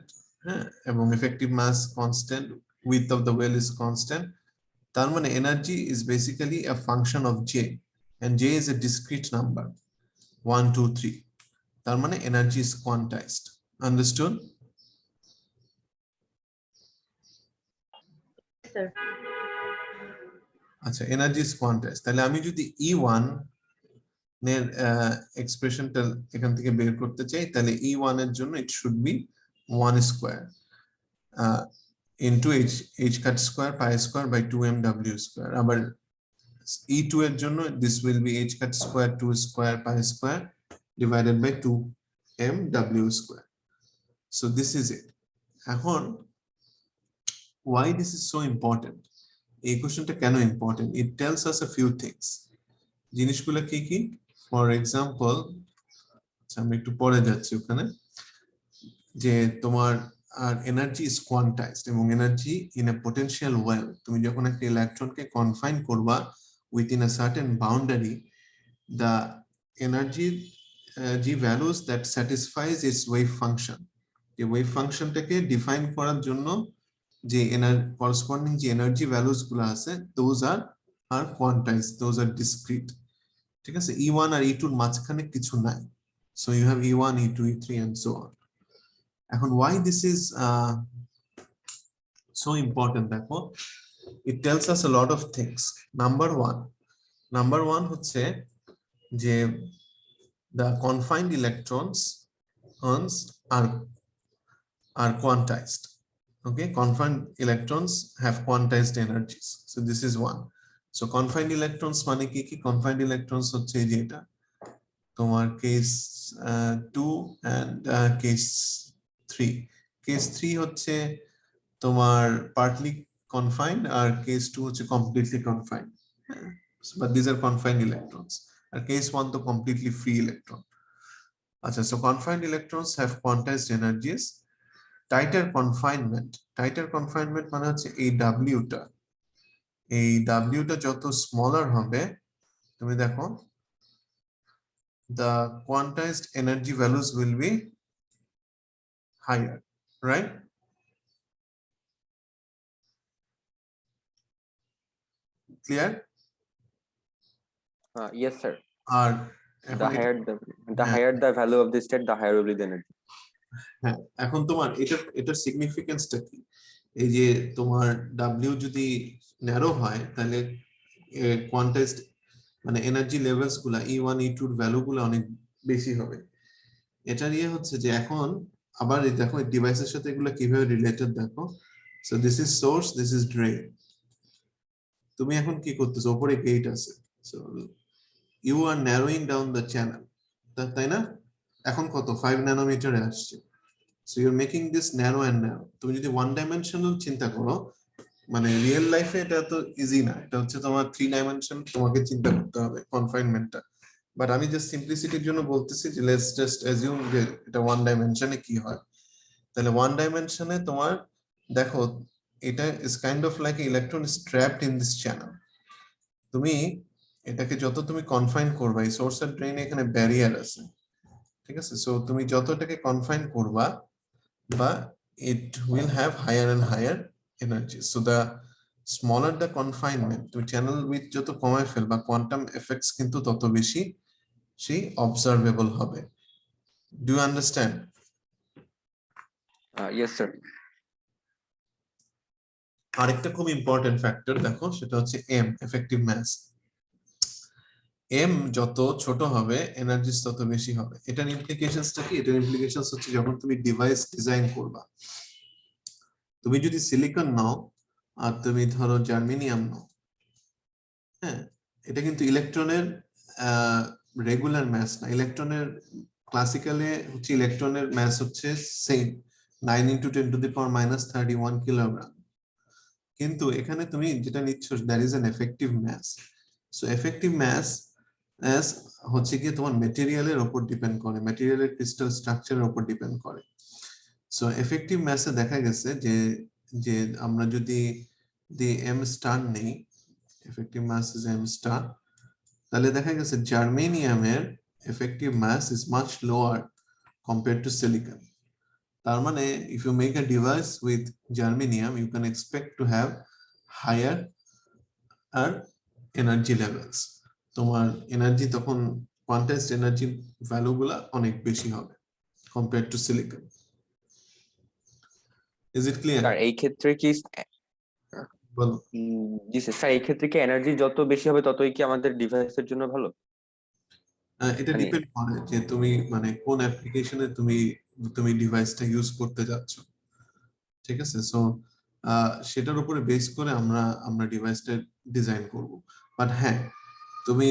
এবং effective mass constant, width of the well is constant. তার মানে energy is basically a function of j, and j is a discrete number 1 2 3. তার মানে energy is quantized. Understood? Sir. আচ্ছা, energy is quantized. তাহলে আমি যদি E1 এর এক্সপ্রেশনটা এখান থেকে বের করতে চাই, তাহলে E1 এর জন্য it should be 1 square into h cut square pi square by 2mw square. আবার E2 এর জন্য this will be h cut square 2 square pi square divided by 2mw square. So this is it. এখন why this is so important? এই কোশ্চেনটা কেন important? It tells us a few things. জিনিসগুলো কি কি? ফর এক্সাম্পল, আমি একটু পরে যাচ্ছি ওখানে, যে তোমার আর এনার্জি ইজ কোয়ান্টাইজড, এবং energy in a potential well, তুমি যখন একটা ইলেকট্রনকে কনফাইন করবা within a certain boundary, the energy G values that স্যাটিসফাইজ it's wave function, যে ওয়েভ ফাংশনটাকে ডিফাইন করার জন্য যে corresponding যে এনার্জি ভ্যালুস গুলো আছে, those are quantized, those are discrete, ঠিক আছে। E1 আর E2 এর মাঝখানে কিছু নাই, so you have E1 E2 E3 and so on. এখন why this is so important, দেখো, it tells us a lot of things. Number one হচ্ছে যে the confined electrons are quantized. Okay, confined electrons have quantized energies. So this is one. So confined electrons মানে কি কি? Confined electrons হচ্ছে এই যে এটা তোমার case 2 and case 3 কেস 3 হচ্ছে তোমার পার্টলি কনফাইন্ড আর কেস 2 হচ্ছে completely confined but these are confined electrons আর কেস 1 তো completely free electron আচ্ছা so confined electrons have quantized energies tighter confinement মানে হচ্ছে এই w টা যত smaller হবে তুমি দেখো the quantized energy values will be higher right clear Yes, sir. R The এখন higher the হ্যাঁ। higher the value of the state, the higher will be the energy. হ্যাঁ এখন তোমার এটার সিগনিফিকেন্সটা কি এই যে তোমার w যদি ন্যারো হয় তাহলে কোয়ান্টাইজড মানে এনার্জি লেভেলস গুলা e1 e2 এর ভ্যালু গুলো অনেক বেশি হবে এটা নিয়ে হচ্ছে যে এখন আবার এই দেখো এই ডিভাইসের সাথে এগুলো কিভাবে রিলেটেড দেখো so this is source this is drain তুমি এখন কি করতেছো উপরে গেট আছে so you are narrowing down the channel তাই না এখন কত 5 ন্যানোমিটারে আসছে so you are making this narrow and narrow তুমি যদি ওয়ান ডাইমেনশনাল চিন্তা করো মানে রিয়েল লাইফে এটা তো ইজি না এটা হচ্ছে তোমার 3 ডাইমেনশন তোমাকে চিন্তা করতে হবে কনফাইনমেন্টটা বাট আমি জাস্ট সিম্পলিসিটির জন্য বলতেছি যে লেটস জাস্ট অ্যাজিউম যে এটা ওয়ান ডাইমেনশনে কি হয় তাহলে ওয়ান ডাইমেনশনে তোমার দেখো এটা is kind of like electron is trapped in this channel তুমি এটাকে যত তুমি কনফাইন করবা এই সোর্স আর ড্রেইন এখানে ব্যারিয়ার আছে ঠিক আছে সো তুমি যতটাকে কনফাইন করবা বা it will have higher and higher energy so the smaller the confinement তুমি চ্যানেল উইথ যত কমায় ফেলবা কোয়ান্টাম এফেক্টস কিন্তু তত বেশি সেই অবজারভেবল হবে do you understand Yes, sir. আরেকটা খুব ইম্পর্টেন্ট ফ্যাক্টর দেখো সেটা হচ্ছে এম এফেক্টিভ মাস এম যত ছোট হবে এনার্জি তত বেশি হবে এটার ইমপ্লিকেশনসটা কি এটার ইমপ্লিকেশনস হচ্ছে যখন তুমি ডিভাইস ডিজাইন করবা তুমি যদি সিলিকন নাও আর তুমি ধরো জার্মেনিয়াম নাও হ্যাঁ এটা কিন্তু ইলেকট্রনের রেগুলার ম্যাস না ইলেকট্রনের ক্লাসিক্যালে হচ্ছে ইলেকট্রনের ম্যাস হচ্ছে সেম 9 × 10⁻³ কিলোগ্রাম কিন্তু এখানে তুমি যেটা নিচ্ছ that is an effective mass so effective mass হচ্ছে কি তোমার মেটেরিয়ালের উপর ডিপেন্ড করে মেটেরিয়ালের ক্রিস্টাল স্ট্রাকচারের উপর ডিপেন্ড করে সো এফেক্টিভ ম্যাসে দেখা গেছে যে আমরা যদি এম স্টার নেই effective mass is M star তাহলে দেখা গেছে জার্মেনিয়ামের effective mass is much lower compared to silicon তার মানে if you make a device with germanium you can expect to have higher আর এনার্জি লেভেলস তোমার এনার্জি তখন কোয়ান্টাইজড এনার্জি ভ্যালু গুলা অনেক বেশি হবে compared to silicon is it clear sir এই ক্ষেত্রে কি বলো জি স্যার এই ক্ষেত্রে কি এনার্জি যত বেশি হবে ততই কি আমাদের ডিভাইসের জন্য ভালো এটা মানে- ডিপেন্ড করে যে তুমি মানে কোন অ্যাপ্লিকেশনে তুমি ডিভাইসটা ইউজ করতে যাচ্ছ ঠিক আছে সো সেটার উপরে বেস করে আমরা ডিভাইসটা ডিজাইন করব বাট হ্যাঁ তুমি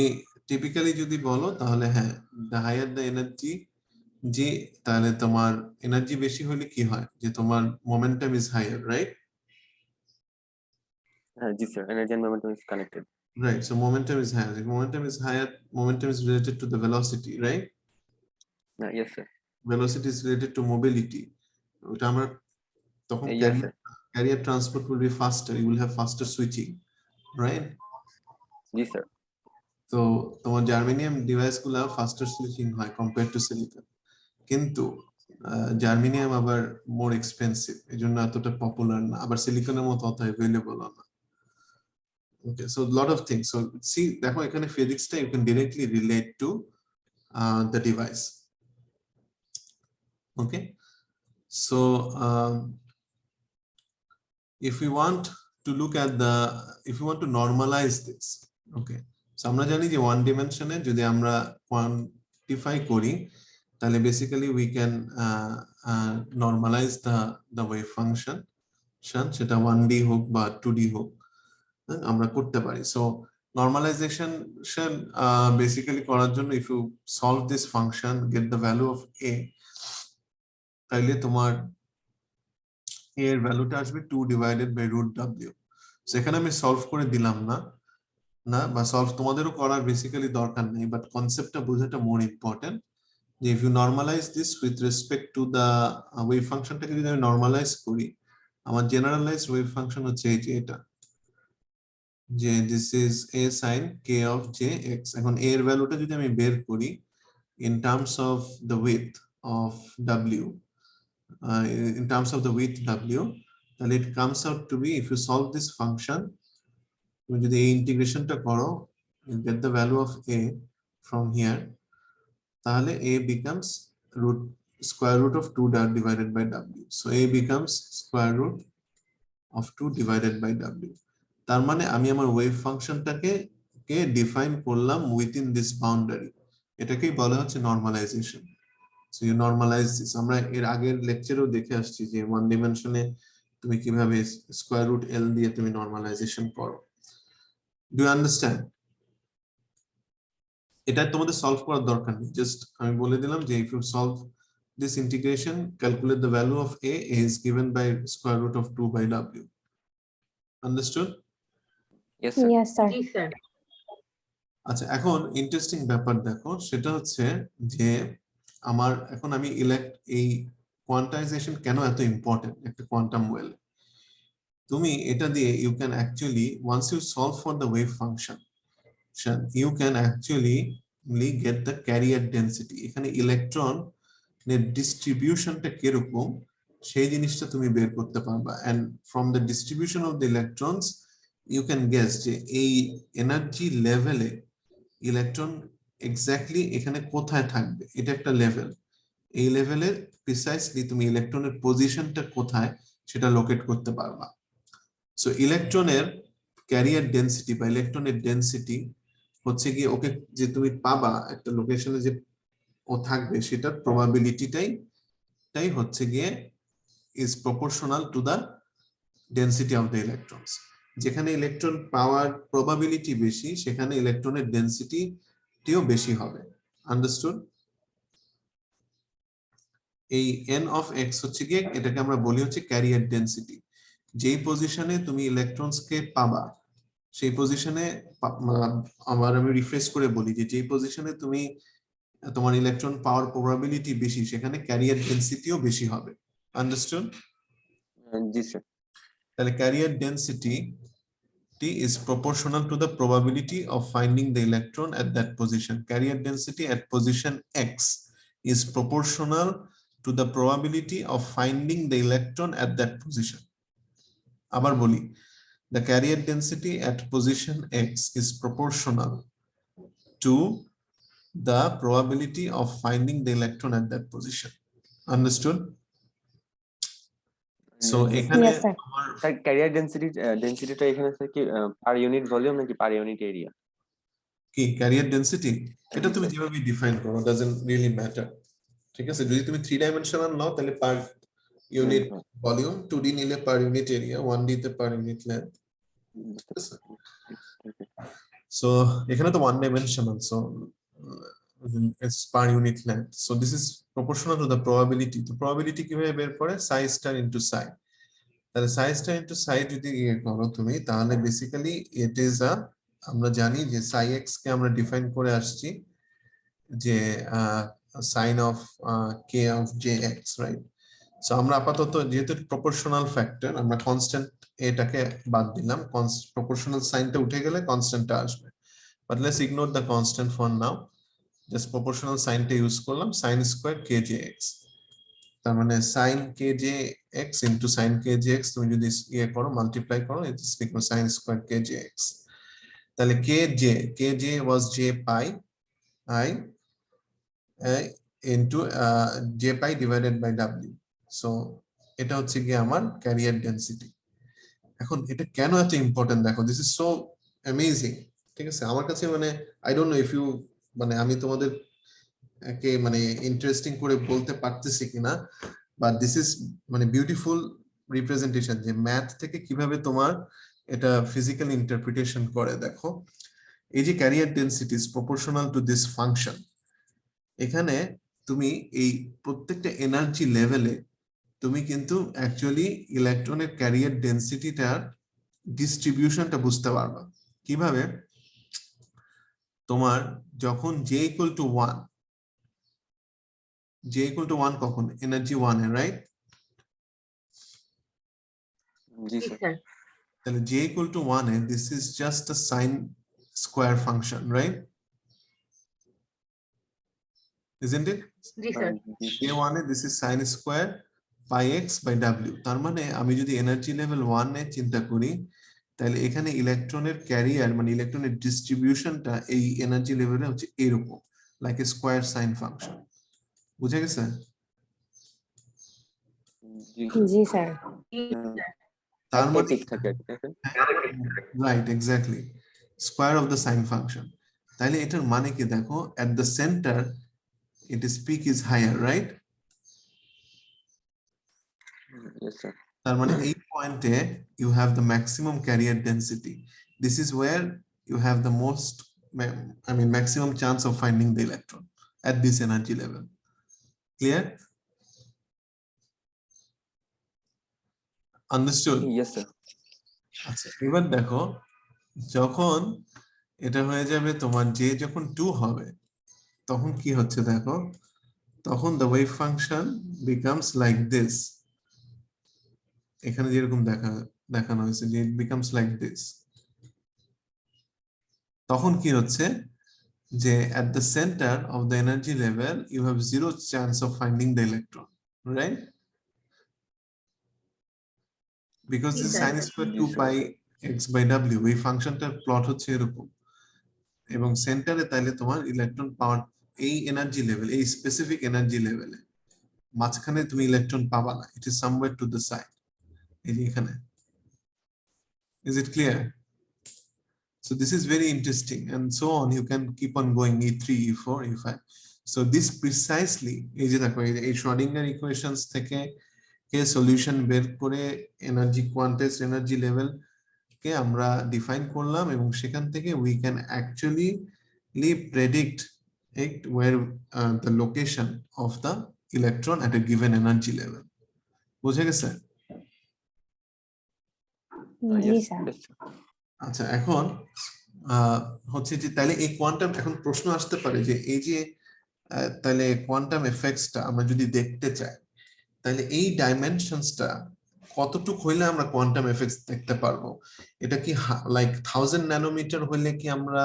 টিপিক্যালি যদি বলো তাহলে হ্যাঁ দ্য হায়ার দ্য এনার্জি যে তাহলে তোমার এনার্জি বেশি হলে কি হয় যে তোমার মোমেন্টাম ইজ হায়ার রাইট জি sir energy and momentum is connected right so momentum is higher if momentum is related to the velocity right yes sir velocity is related to mobility ওটা আমরা তখন Yes, sir. carrier transport will be faster you will have faster switching right G sir তো তোমার germanium device গুলা ফাস্টার switching হয় compare to silicon কিন্তু germanium আবার more expensive এজন্য এতটা পপুলার না আবার সিলিকনের মতো অত অ্যাভেলেবল না okay so lot of things so see দেখো এখানে physicsটা you can directly relate to the device okay so if we want to look at if we want to normalize this okay so আমরা জানি যে one ডিমেনশনে যদি আমরা quantify করি তাহলে basically we can normalize the wave function সেটা 1D হোক বা 2D হোক আমরা করতে পারি সো normalization basically করার জন্য if you solve this function get the value of a তাইলে তোমার এর ভ্যালুটা আসবে 2 ডিভাইডেড বাই রুট ডাব্লিউ। সেখানে আমি সলভ করে দিলাম না বা সলভ তোমাদেরও করার বেসিক্যালি দরকার নেই, বাট কনসেপ্টটা বোঝাটা মোর ইম্পর্টেন্ট। যে if you normalize this with respect to the wave ফাংশনটাকে যদি আমি নর্মালাইজ করি, আমার জেনারেলাইজড ওয়েভ ফাংশন হচ্ছে এই যে এটা, যে this is a sin k of jx। এখন a এর ভ্যালুটা যদি আমি বের করি in terms of the width of w, in terms of the width w, তাহলে it comes out to be, if you solve this function, তুমি যদি এই ইন্টিগ্রেশনটা করো, you get the value of a from here, তাহলে a becomes square root of 2 divided by w, so a becomes square root of 2 divided by w। তার মানে আমি আমার wave ফাংশনটাকে ডিফাইন করলাম উইথিন দিস বাউন্ডারি, এটাকেই বলা হচ্ছে normalization. So you normalize this. আমরা এর আগের লেকচারেও দেখে আসছি যে ওয়ান ডিমেনশনে তুমি কিভাবে স্কয়ার রুট এল দিয়ে তুমি নরমালাইজেশন করো। Do you understand? এটা তোমাদের সলভ করার দরকার নেই, জাস্ট আমি বলে দিলাম যে if you solve this integration, calculate the value of a is given by square root of 2 by w. Understood? Yes, sir. Yes, sir. G sir. আচ্ছা, এখন ইন্টারেস্টিং ব্যাপার দেখো, সেটা হচ্ছে যে আমার এখন আমি এই কোয়ান্টাইজেশন কেন এত ইম্পর্টেন্ট একটা কোয়ান্টাম ওয়েল। তুমি এটা দিয়ে you can actually, once you solve for the wave function, you can actually get the carrier density. এখানে ইলেকট্রন ডিস্ট্রিবিউশনটা কিরকম সেই জিনিসটা তুমি বের করতে পারবা, and from the distribution of the electrons you can guess যে এই এনার্জি লেভেলে ইলেকট্রন এক্স্যাক্টলি এখানে কোথায় থাকবে। এটা একটা লেভেল, এই লেভেলে প্রিসাইসলি তুমি ইলেকট্রনের পজিশনটা কোথায় সেটা লোকেট করতে পারবা। সো ইলেকট্রনের ক্যারিয়ার ডেন্সিটি বা ইলেকট্রনের ডেন্সিটি হচ্ছে গিয়ে ওকে যে তুমি পাবা একটা লোকেশনে যে ও থাকবে, সেটার প্রবাবিলিটিটাই হচ্ছে গিয়ে is proportional to the density of the electrons. যেখানে ইলেকট্রন পাওয়ার প্রবাবিলিটি বেশি, সেখানে ইলেকট্রনের ডেন্সিটিও বেশি হবে। আন্ডারস্টুড? এই n অফ x হচ্ছে গিয়ে, এটাকে আমরা বলি হচ্ছে ক্যারিয়ার ডেন্সিটি। যেই পজিশনে তুমি ইলেকট্রনসকে পাবা সেই পজিশনে, আবার আমি রিফ্রেশ করে বলি যে যেই পজিশনে তুমি তোমার ইলেকট্রন পাওয়ার প্রবাবিলিটি বেশি, সেখানে ক্যারিয়ার ডেন্সিটিও বেশি হবে। আন্ডারস্টুড? জি স্যার। তাহলে career density is proportional to the probability of finding the electron at that position. Carrier density at position x is proportional to the probability of finding the electron at that position. আবার বলি, the carrier density at position x is proportional to the probability of finding the electron at that position. Understood? So এখানে Yes, sir. আমার sir career ডেনসিটিটা এখানে sir কি per unit volume নাকি per unit area? কি career density, এটা জি, তুমি sir. যেভাবে define করো ডাজন্ট রিয়েলি ম্যাটার। ঠিক আছে, যদি তুমি 3 ডাইমেনশনাল নাও তাহলে পার ইউনিট ভলিউম, 2D নিলে পার ইউনিট এরিয়া, 1D তে পার ইউনিট লেন্থ। সো এখানে তো 1 dimensional, so it's per unit length. So this is proportional to the probability. তো probability কিভাবে বের করে? psi star into psi. তাহলে psi star into psi যদি করো তুমি, তাহলে বেসিক্যালি it is a, আমরা জানি যে psi x কে আমরা ডিফাইন করে আসছি যে sin of k of jx, right? So আমরা আপাতত যেহেতু প্রপোর্শনাল ফ্যাক্টর, আমরা কনস্ট্যান্ট এটাকে বাদ দিলাম, প্রপোর্শনাল সাইনটা উঠে গেলে কনস্ট্যান্টটা আসবে, but let's ignore the constant for now, just proportional সাইনটা ইউজ করলাম, sin স্কয়ার kjx। তার মানে sin kjx into sin kjx তুমি যদি ইয়ে করো, মাল্টিপ্লাই করো, it's become sin square kjx। তাহলে kj was j pi I into j pi divided by w। So এটা হচ্ছে গিয়ে আমার ক্যারিয়ার ডেন্সিটি। এখন এটা কেন এত ইম্পর্টেন্ট দেখো, দিস ইজ সো অ্যামেজিং। ঠিক আছে, আমার কাছে মানে I don't know if you, মানে আমি তোমাদের কে মানে ইন্টারেস্টিং করে বলতে পারতেছি কিনা, বাট দিস ইজ মানে বিউটিফুল রিপ্রেজেন্টেশন যে ম্যাথ থেকে কিভাবে তোমার এটা ফিজিক্যাল ইন্টারপ্রিটেশন করে। দেখো, এই যে career density is proportional to this function, এখানে তুমি এই প্রত্যেকটা এনার্জি লেভেলে তুমি কিন্তু অ্যাকচুয়ালি ইলেকট্রনের ক্যারিয়ার ডেনসিটিটার ডিস্ট্রিবিউশনটা বুঝতে পারবা। কিভাবে? তোমার যখন j = 1 কখন? এনার্জি 1 এ, রাইট? জি জি স্যার। স্যার। তাহলে j = 1 A this is just a sine square function, right? Isn't it? G sir. J1 A this is sine square pi x by w। তার মানে আমি যদি এনার্জি লেভেল 1 এ চিন্তা করি, তাহলে এখানে ইলেকট্রনের ক্যারিয়ার মানে ইলেকট্রনের ডিস্ট্রিবিউশনটা এই এনার্জি লেভেলে হচ্ছে এরকম, like a square sine function. বুঝা গেছে? জি স্যার। তার একটাই মানে পিক থাকে আর কি, তাই তো? Right, exactly, square of the sine function. তাহলে এটার মানে কি দেখো, at the centre its peak is higher, right? Yes sir. তার মানে এই পয়েন্টে you have the maximum carrier density. This is where you have the most, maximum chance of finding the electron at this energy level. Clear? Understood? Yes sir. আচ্ছা, এবার দেখো, যখন এটা হয়ে যাবে তোমার j যখন 2 হবে, তখন কি হচ্ছে দেখো, তখন the wave function becomes like this. এখানে যেরকম দেখানো হয়েছে যে it becomes like this. তখন কি হচ্ছে যে at the center of the energy level you have zero chance of finding the electron, right? Because this sin square 2 pi x by w, এই ফাংশনটার প্লট হচ্ছে এরকম, এবং সেন্টারে তাইলে তোমার ইলেকট্রন পাওয়ার এই এনার্জি লেভেল, এই স্পেসিফিক এনার্জি লেভেলে মাঝখানে তুমি ইলেকট্রন পাবা না, it is somewhere to the side, এই যে এখানে। Is it clear? So this is very interesting, and so on you can keep on going, E3, E4, E5. So this precisely, এই যে দেখো এই Schrödinger equations থেকে কে সলিউশন বের করে এনার্জি কোয়ান্টাইজড এনার্জি লেভেল কে আমরা ডিফাইন করলাম, এবং সেখান থেকে we can actually predict where the location of the electron at a given energy level. বুঝে গেছে? জি স্যার। Yes sir. আচ্ছা, এখন হচ্ছে যে তাহলে এই কোয়ান্টাম, এখন প্রশ্ন আসতে পারে যে এই যে তাহলে কোয়ান্টাম এফেক্টসটা আমরা যদি দেখতে চাই, তাহলে এই ডাইমেনশনসটা কতটুকু হইলে আমরা কোয়ান্টাম এফেক্টস দেখতে পারবো? এটা কি লাইক 1000 ন্যানোমিটার হইলে কি আমরা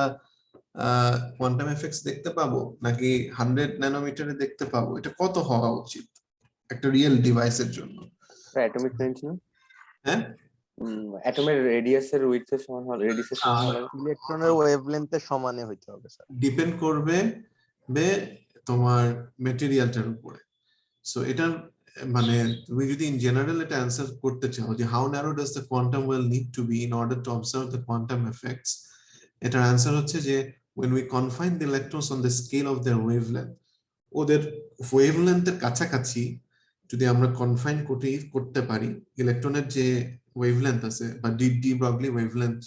কোয়ান্টাম এফেক্টস দেখতে পাবো, নাকি 100 ন্যানোমিটারে দেখতে পাবো? এটা কত হওয়া উচিত একটা রিয়েল ডিভাইসের জন্য? অ্যাটমিক রেঞ্জ না? হ্যাঁ, অ্যাটমের রেডিয়াসের উইডথের সমান হবে, রেডিয়াসের সমান হবে। ইলেকট্রনের ওয়েভলেন্থের সমানে হইতে হবে স্যার। ডিপেন্ড করবে তোমার মেটেরিয়ালটার উপরে। সো এটার মানে তুমি যদি ইন জেনারেল এটা অ্যান্সার করতে চাও যে how narrow does the quantum well need to be in order to observe the quantum effects, এটার অ্যান্সার হচ্ছে যে when we confine the electrons on the scale of their wavelength, ওদের ওয়েভলেন্থের কাছাকাছি যদি আমরা কনফাইন করতে পারি ইলেকট্রনের যে ওয়েভলেন্থ আছে বা ডি ব্রগলি ওয়েভলেন্থ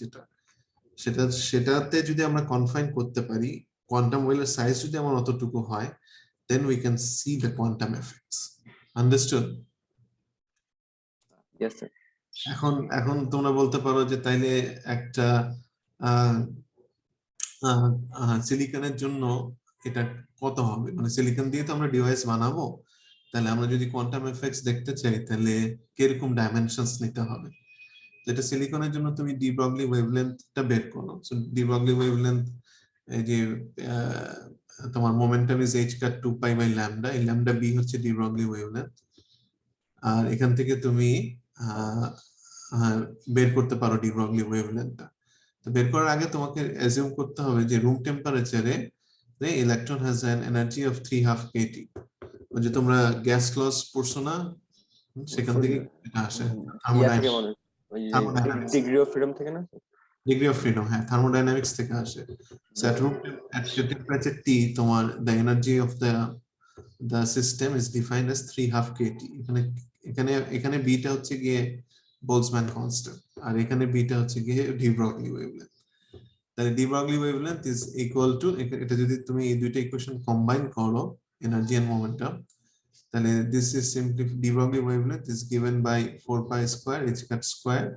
সেটাতে যদি আমরা কনফাইন করতে পারি, কোয়ান্টাম ওয়েলের সাইজ যদি আমার অতটুকু হয়, then we can see the quantum effects. Understood? Yes sir. এখন তোমরা বলতে পারো যে তাইলে একটা সিলিকনের জন্য এটা কত হবে, মানে সিলিকন দিয়ে তো আমরা ডিভাইস বানাবো, তাহলে আমরা যদি কোয়ান্টাম এফেক্টস দেখতে চাই তাহলে কিরকম ডাইমেনশনস নিতে হবে? যেটা সিলিকনের জন্য তুমি ডি ব্রগলি ওয়েভলেন্থটা বের করো। সো ডি ব্রগলি ওয়েভলেন্থ এই যে তোমার momentum is h cut 2 pi by lambda, এই lambda b হচ্ছে ডি ব্রগলি ওয়েভলেন্থ, আর এখান থেকে তুমি বের করতে পারো ডি ব্রগলি ওয়েভলেন্থটা। তো বের করার আগে তোমাকে অ্যাজিউম করতে হবে যে রুম টেম্পারেচারে the electron has an energy of 3.5 kT. ওই যে তোমরা গ্যাস লস পড়ছো না, সেখান থেকে এটা আসে, ডিগ্রি অফ ফ্রিডম থেকে না? ডিগ্রি অফ ফ্রিডম, হ্যাঁ, থার্মোডাইনামিক্স থেকে আসে। So at room temperature T তোমার the energy of the system is defined as 3.5 kT. এখানে b টা হচ্ছে গিয়ে বোলজম্যান কনস্ট্যান্ট, আর এখানে b টা হচ্ছে গিয়ে ডি ব্রগলি ওয়েভলেন্থ। তাহলে de Broglie wavelength is equal to, এটা যদি তুমি এই দুইটা ইকুয়েশন কম্বাইন করো energy and momentum. তাহলে this is simply de Broglie wavelength is given by 4 pi square h cut square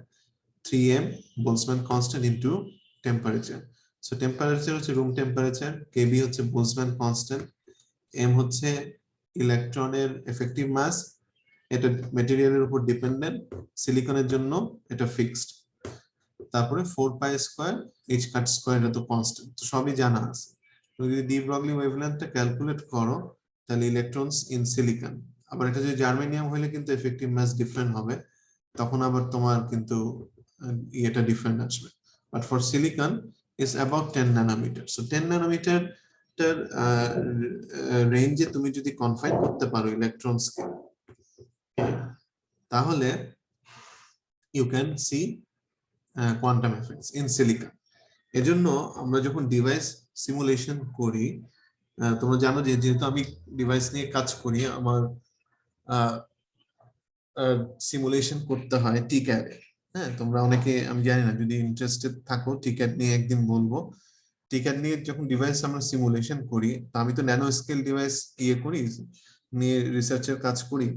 3m Boltzmann constant into temperature. So temperature হচ্ছে room temperature, kb হচ্ছে Boltzmann constant, m হচ্ছে ইলেকট্রনের effective mass, এটা ম্যাটেরিয়ালের উপর dependent, সিলিকনের জন্য এটা fixed. তারপরে 4 pi square h কাট square এটা তো কনস্ট্যান্ট, তো সবই জানা আছে। তুমি যদি ডি ব্রগলি ওয়েভলেন্থটা ক্যালকুলেট করো তাহলে ইলেকট্রনস ইন সিলিকন, আবার এটা যদি জার্মেনিয়াম হলে কিন্তু এফেক্টিভ মাস ডিফারেন্ট হবে, তখন আবার তোমার কিন্তু এটা ডিফারেন্ট আসবে। But for silicon is about 10 nanometre. So 10 nanometre টার রেঞ্জে তুমি যদি কনফাইন করতে পারো ইলেকট্রনসকে, তাহলে you can see quantum effects in silicon. এজন্য আমরা যখন ডিভাইস সিমুলেশন করি, তোমরা জানো যে যেহেতু আমি ডিভাইস নিয়ে কাজ করি, আমার সিমুলেশন করতে হয় টিক্যাডে। হ্যাঁ, তোমরা অনেকে আমি জানি না, যদি ইন্টারেস্টেড থাকো টিক্যাড নিয়ে একদিন বলবো। টিক্যাড নিয়ে যখন ডিভাইস আমরা সিমুলেশন করি, তা আমি তো ন্যানো স্কেল ডিভাইস করি, নিয়ে রিসার্চের কাজ করি।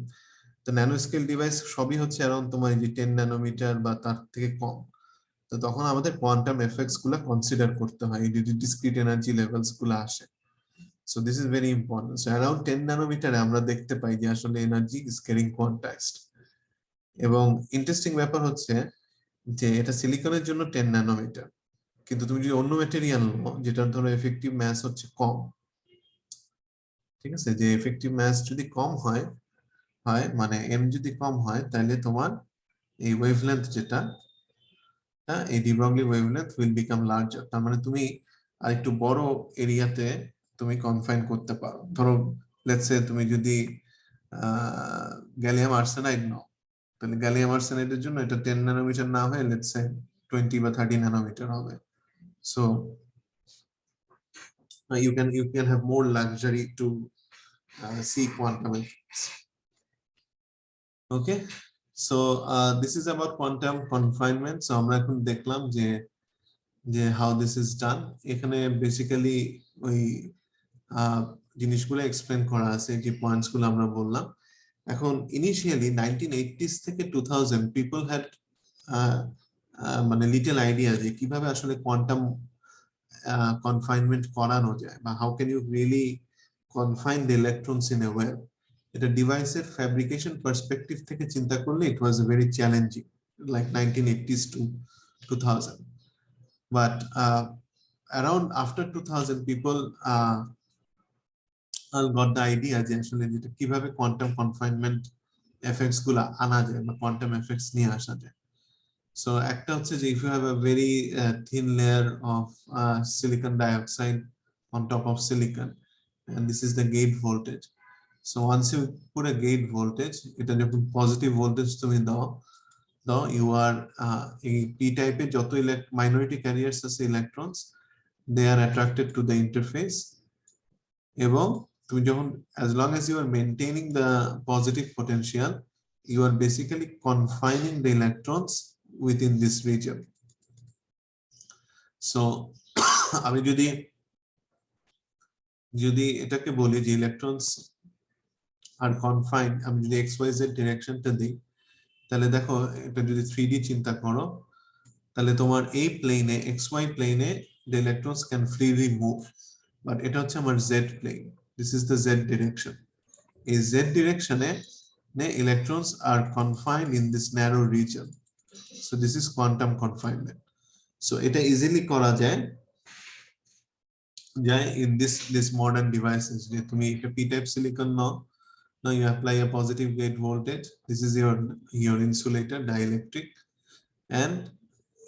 তো ন্যানো স্কেল ডিভাইস সবই হচ্ছে অ্যারাউন্ড তোমার যে 10 ন্যানোমিটার বা তার থেকে কম। তো তখন আমাদের কোয়ান্টাম এফেক্টস গুলো কনসিডার করতে হয়, এই যে ডিসক্রিট এনার্জি লেভেলস গুলো আসে। So this is very important. So around 10 ন্যানোমিটারে আমরা দেখতে পাই যে আসলে এনার্জি ইজ গেটিং কোয়ান্টাইজড। এবং ইন্টারেস্টিং ব্যাপার হচ্ছে যে এটা সিলিকনের জন্য 10 ন্যানোমিটার, কিন্তু তুমি যদি অন্য ম্যাটেরিয়াল নাও যেটার ধরো এফেক্টিভ ম্যাস হচ্ছে কম, ঠিক আছে, যে এফেক্টিভ ম্যাস যদি কম হয় মানে m যদি কম হয়, তাহলে তোমার এই ওয়েভলেন্থ যেটা, এই de Broglie wavelength will become larger. তার মানে তুমি আরেকটু বড় এরিয়াতে তুমি কনফাইন করতে পারো। ধরো লেটস সে তুমি যদি গ্যালিয়াম আর্সেনাইড নাও, তাহলে গ্যালিয়াম আর্সেনাইডের জন্য এটা 10 ন্যানোমিটার না হয়ে লেটস সে 20 বা 30 ন্যানোমিটার হবে। So you can have more luxury to see quantum effects. Okay, so this is about quantum confinement. So আমরা এখন দেখলাম যে how this is done. এখানে বেসিক্যালি ওই জিনিসগুলো এক্সপ্লেন করা আছে, যে পয়েন্টস গুলো আমরা বললাম। এখন ইনিশিয়ালি 1980s থেকে 2000 পিপল হ্যাড মানে লিটল আইডিয়া যে কিভাবে আসলে কোয়ান্টাম কনফাইনমেন্ট করানো যায়, বা how can you really confine the electrons in a wave. এটা ডিভাইসের ফ্যাব্রিকেশন পার্সপেক্টিভ থেকে চিন্তা করলে it was very challenging, like 1980s to 2000. But around after 2000 people got the idea যে আসলে যেটা কিভাবে কোয়ান্টাম কনফাইনমেন্ট এফেক্টস গুলো আনা যায় বা কোয়ান্টাম এফেক্টস নিয়ে আসা যায়। সো একটা হচ্ছে যে if you have a very thin layer of silicon dioxide on top of silicon, and this is the gate voltage. So once you put a gate voltage, এটা যখন পজিটিভ ভোল্টেজ তুমি দাও, you are এই p type এর যত minority carriers আছে electrons, they are attracted to the interface, এবং তুমি যখন as long as you are maintaining the positive potential, you are basically confining the electrons within this region. So আমি যদি এটাকে বলি যে ইলেকট্রনস আর কনফাইন, আমি যদি xyz ডিরেকশনটা দিই, তাহলে দেখো এটা যদি 3D চিন্তা করো, তাহলে তোমার এই প্লেনে xy প্লেনে the electrons can freely move, but এটা হচ্ছে আমার z plane, this is the z direction. এই z directionে electrons are confined in this narrow region, so this is quantum confinement. So এটা easily করা যায় in this modern devices. যে তুমি একটা p type silicon now, now you apply a positive gate voltage, this is your insulator dielectric, and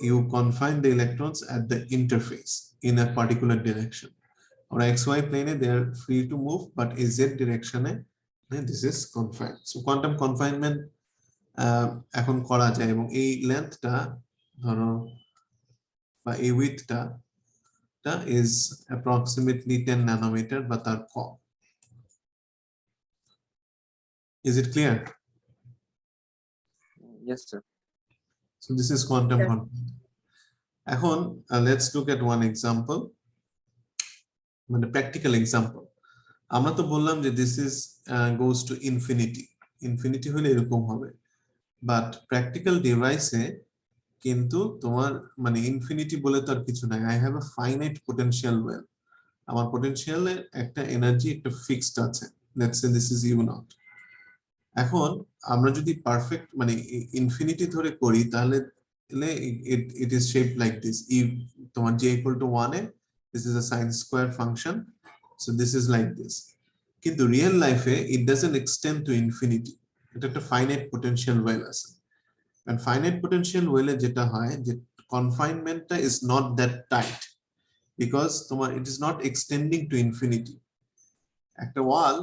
you confine the electrons at the interface in a particular direction. Or xy plane they are free to move, but in z direction this is confined. So quantum confinement এখন করা যায়, এবং এই লেন্থটা ধরো বা এই উইডথটা is approximately 10 nanometer বা তার কম। Is it clear? Yes, sir. So this is quantum Yeah. confinement. এখন let's look at one example, মানে practical example. আমরা তো বললাম যে this is goes to infinity, infinity হলে এরকম হবে, বাট প্র্যাকটিক্যাল ডিভাইসে কিন্তু তোমার মানে ইনফিনিটি বলে তো আর কিছু নাই। I have a finite potential well, আমার পোটেনশিয়ালের একটা এনার্জি একটা ফিক্সড আছে, let's say this is U naught. এখন আমরা যদি পারফেক্ট মানে ইনফিনিটি ধরে করি তাহলে it is shaped like this, E তোমার j ইকুয়াল টু 1 এ this is a sine square function, so this is like this. কিন্তু রিয়েল লাইফে it doesn't extend to infinity, এটা একটা ফাইনাইট পোটেনশিয়াল ওয়েল আছে। And finite potential well যেটা হয় যে confinement is not that tight because তোমার it is not extending to infinity. একটা wall,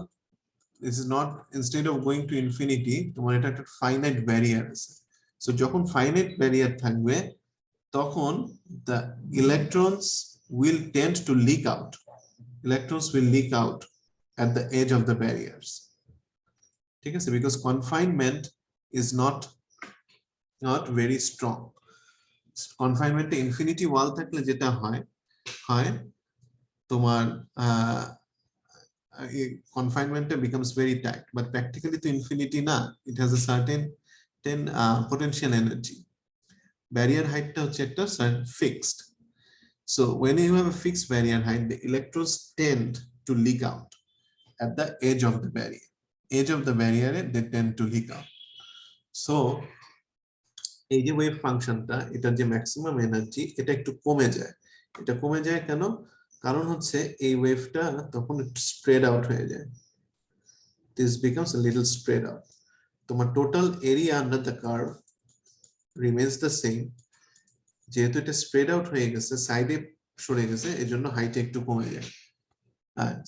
this is not, instead of going to infinity তোমার এটা একটা finite barrier আছে। So যখন finite barrier থাকবে তখন the electrons will tend to leak out. Electrons will leak out at the edge of the barriers. ঠিক আছে, because confinement is not very strong. Confinement infinity wall থাকলে যেটা হয় তোমার confinement becomes very tight, but practically to infinity না, it has a certain potential energy. Barrier height টা হচ্ছে একটা fixed. So when you have a fixed barrier height, the electrons tend to leak out at the edge of the barrier. Edge of the barrier they tend to leak out. So এই যে wave ফাংশনটা, এটার যে maximum energy এটা একটু কমে যায়। এটা কমে যায় কেন? কারণ হচ্ছে এই ওয়েভটা তখন স্প্রেড আউট হয়ে যায়, this becomes a little spread out. তোমার total area under the curve remains the same, যেহেতু এটা স্প্রেড আউট হয়ে গেছে, সাইডে সরে গেছে, এজন্য হাইট একটু কমে যায়।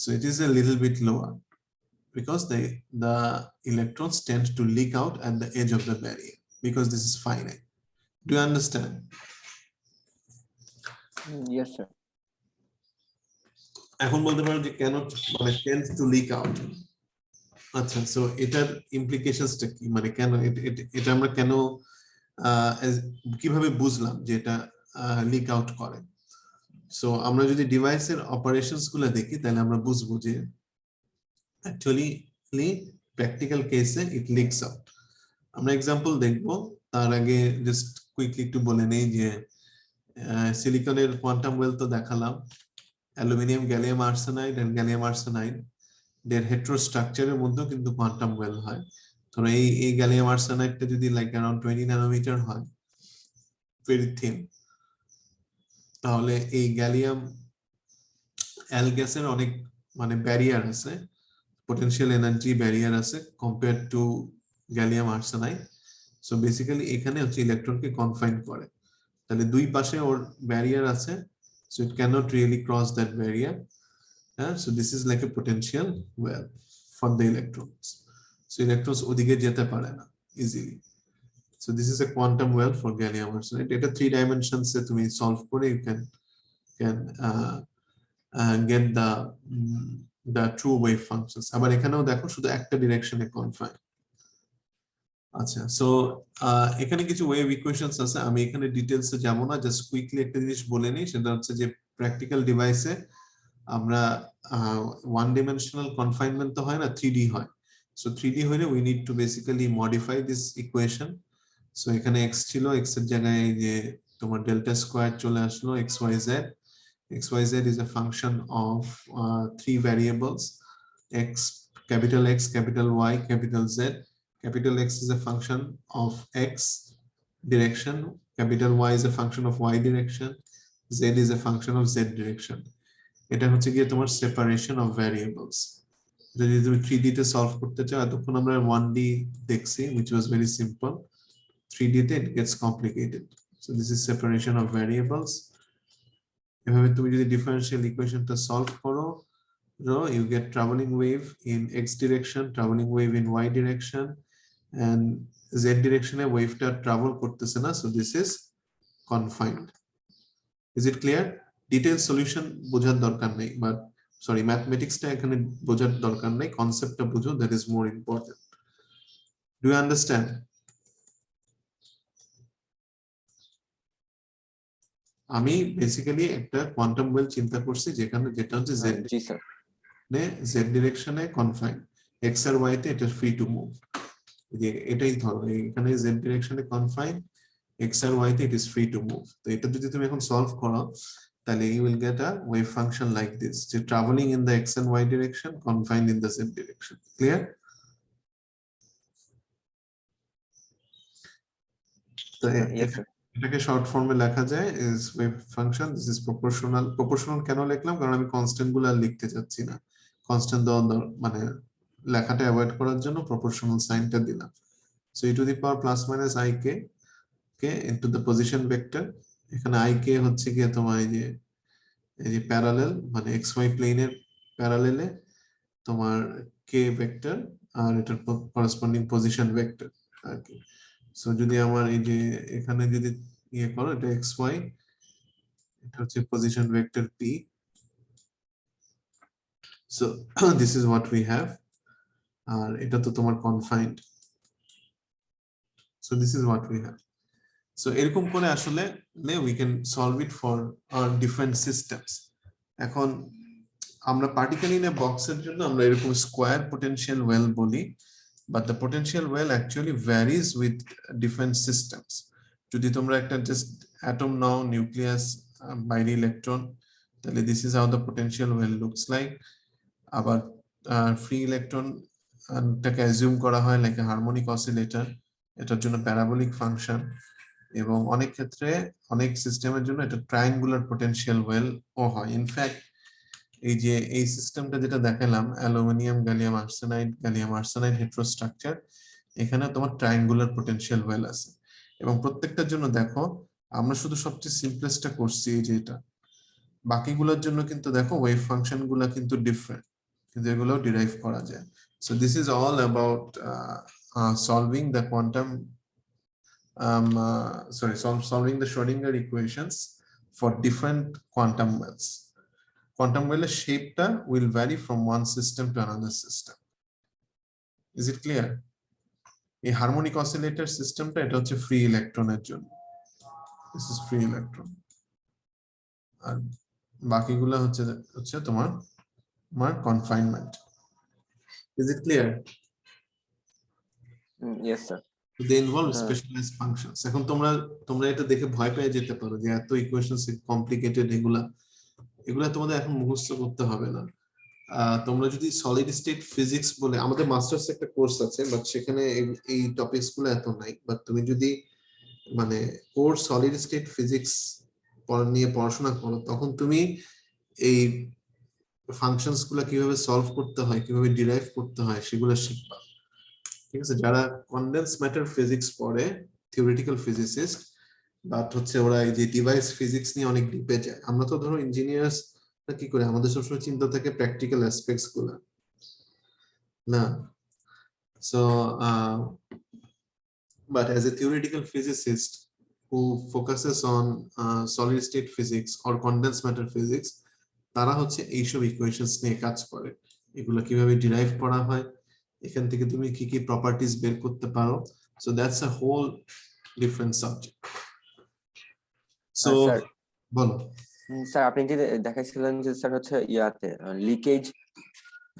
So it is a little bit lower because the electrons tend to leak out at the edge of the barrier because this is finite. Do you understand? Yes, sir. এখন বলতে পারো যে কেন মানে tends to leak out। আচ্ছা, so এটার ইমপ্লিকেশনসটা কি, মানে কেন এটা আমরা কেন কিভাবে বুঝলাম যে এটা লিক আউট করে? সো আমরা যদি ডিভাইসের অপারেশনস গুলো দেখি তাহলে আমরা বুঝবো যে অ্যাকচুয়ালি প্র্যাকটিক্যাল কেসে ইট লিকস আউট। আমরা এক্সাম্পল দেখবো, তার আগে জাস্ট কুইকলি একটু বলে নেই যে সিলিকনের কোয়ান্টাম ওয়েল তো দেখালাম, aluminium gallium arsenide and gallium arsenide দের হেটেরোস্ট্রাকচারের মধ্যেও কিন্তু কোয়ান্টাম ওয়েল হয়। তো এই গ্যালিয়াম আর্সেনাইডটা যদি লাইক অ্যারাউন্ড 20 ন্যানোমিটার হয়, ভেরি থিন, তাহলে এই গ্যালিয়াম অ্যাল গ্যাসের অনেক মানে ব্যারিয়ার আছে, potential energy barrier আছে compared to gallium arsenide. So basically এখানে হচ্ছে ইলেকট্রনকে কনফাইন করে, তাহলে দুই পাশে ওর ব্যারিয়ার আছে, so it cannot really cross that barrier. So this is like a potential well for the electrons. So electrons ওদিকে যেতে পারে না easily. So this is a quantum well for gallium arsenide. এটা 3 dimensions এ তুমি solve করে you can get the true wave functions. আবার এখানেও দেখো শুধু একটা ডিরেকশনে কনফাইন। আচ্ছা, সো এখানে কিছু ওয়েভ ইকুয়েশনস আছে, আমি এখানে ডিটেইলসে যাব না, জাস্ট কুইকলি একটা জিনিস বলে নিই, সেটা হচ্ছে যে প্র্যাকটিক্যাল ডিভাইসে আমরা ওয়ান ডাইমেনশনাল কনফাইনমেন্ট তো হয় না, 3D হয়। সো 3D হলে we need to basically modify this equation. So এখানে x ছিল, x এর জায়গায় যে তোমার ডেল্টা স্কয়ার চলে আসলো, xyz. xyz is a function of 3 variables, x, capital Y, capital Z. Capital X is a function of x direction, capital Y is a function of y direction, Z is a function of z direction. এটা হচ্ছে গিয়ে তোমার separation of variables. যদি তুমি 3D তে solve করতে চাও, এতক্ষণ আমরা 1D দেখছি which was very simple, 3D তে it gets complicated. So this is separation of variables. এভাবে তুমি যদি ডিফারেনশিয়াল ইকুয়েশনটা সলভ করো, you get traveling wave in x direction, traveling wave in y direction, and z direction এ ওয়েভটা travel করতেছে না, so this is confined. Is it clear? Detailed solution বোঝার দরকার নেই, but sorry, ম্যাথমেটিক্সটা এখানে বোঝার দরকার নেই, কনসেপ্টটা বুঝো, that is more important. Do you understand? আমি বেসিক্যালি একটা কোয়ান্টাম ওয়েল চিন্তা করছি যেটা হচ্ছে z। জি স্যার। জেড ডিরেকশনে কনফাইন, এক্স আর ওয়াই তে এটা ফ্রি টু মুভ। যে এটাই ধরো এখানে জেড ডিরেকশনে কনফাইন, এক্স আর ওয়াই তে it is free to move. তো এটা যদি তুমি এখন সলভ করো তাহলে you will get a wave function like this, যে traveling in the x and y direction, confined in the z direction. Clear? তো Yes, sir. এটাকে শর্ট ফর্মে লেখা যায় is wave function, this is proportional. proportional কেন লিখলাম, কারণ আমি কনস্ট্যান্ট গুলো আর লিখতে যাচ্ছি না, কনস্ট্যান্ট দেওয়া মানে লেখাটা অ্যাভয়েড করার জন্য প্রপোর্শনাল সাইনটা দিলাম। So e to the power plus minus ik K into the position vector, এখানে ik হচ্ছে গিয়ে তোমার এই যে প্যারালাল মানে xy প্লেনের প্যারালালে তোমার k ভেক্টর আর এটার করেসপন্ডিং পজিশন ভেক্টর আর কি। সো যদি আমার এই যে এখানে যদি ইয়ে করো, এটা xy, এটা হচ্ছে position vector p, so this is what we have, আর এটা তো তোমার confined, so this is what we have. So এরকম করে আসলে we can solve it for our different systems. এখন আমরা পার্টিকেল ইন এ বক্সের জন্য আমরা এরকম স্কোয়ার পোটেনশিয়াল ওয়েল বলি, but the potential well actually varies with different systems. যদি তোমরা একটা জাস্ট অ্যাটম নাও, নিউক্লিয়াস, বাইরে ইলেকট্রন, তাহলে this is how the potential well looks like. আবার ফ্রি ইলেকট্রনটাকে অ্যাজিউম করা হয় লাইক এ হারমোনিক অসিলেটর, এটার জন্য প্যারাবোলিক ফাংশন, এবং অনেক ক্ষেত্রে অনেক সিস্টেমের জন্য এটা ট্রায়াঙ্গুলার পোটেনশিয়াল ওয়েল ও হয়। ইনফ্যাক্ট এই যে এই সিস্টেমটা যেটা দেখালাম, অ্যালুমিনিয়াম গ্যালিয়াম আর্সেনাইড হেটেরোস্ট্রাকচার, এখানে তোমার ট্রায়াঙ্গুলার পোটেনশিয়াল ওয়েল আছে। এবং প্রত্যেকটার জন্য দেখো আমরা শুধু সবচেয়ে সিম্পলেস্টটা করছি এই যে এটা, বাকিগুলোর জন্য কিন্তু দেখো ওয়েভ ফাংশন গুলা কিন্তু ডিফারেন্ট, কিন্তু এগুলো ডিরাইভ করা যায়। So this is all about solving the quantum solving the Schrodinger equations for different quantum wells. Quantum well shape will vary from one system to another system. Is it clear? A harmonic oscillator system এটা হচ্ছে free electron এর জন্য, this is free electron, আর বাকিগুলো হচ্ছে তোমার confinement. Is it clear? Yes, sir. They involve specialized functions. এখন তোমরা এটা দেখে ভয় পেয়ে যেতে পারো যে এত ইকুয়েশনস কমপ্লিকেটেড, এগুলা তোমাদের এখন মুখস্থ করতে হবে না। তোমরা যদি সলিড স্টেট ফিজিক্স বলে, আমাদের মাস্টার্স একটা কোর্স আছে, বাট সেখানে এই টপিকস গুলো এত নাই, বাট তুমি যদি মানে কোর্স সলিড স্টেট ফিজিক্স নিয়ে পড়াশোনা করো, তখন তুমি এই ফাংশনস গুলা কিভাবে সলভ করতে হয়, কিভাবে ডিরাইভ করতে হয় সেগুলো শিখবা। ঠিক আছে, যারা কনডেন্স ম্যাটার ফিজিক্স পড়ে, থিওরিটিক্যাল ফিজিসিস্ট, বাট হচ্ছে ওরা এই যে ডিভাইস ফিজিক্স নিয়ে অনেক ডিপে যায়। আমরা তো ধরো ইঞ্জিনিয়ার্স কি করে, আমাদের সবসময় চিন্তা থাকে প্র্যাকটিক্যাল অ্যাসপেক্টস গুলো না। So but as a theoretical physicist who focuses on solid state physics or condensed matter physics, তারা হচ্ছে এইসব ইকুয়েশনস নিয়ে কাজ করে, এগুলো কিভাবে ডিরাইভ করা হয়, এখান থেকে তুমি কি কি প্রপার্টিজ বের করতে পারো। So that's a whole different subject. So বলো স্যার, আপনি যে দেখাইছিলেন যে স্যার হচ্ছে ইয়াতে লিকেজ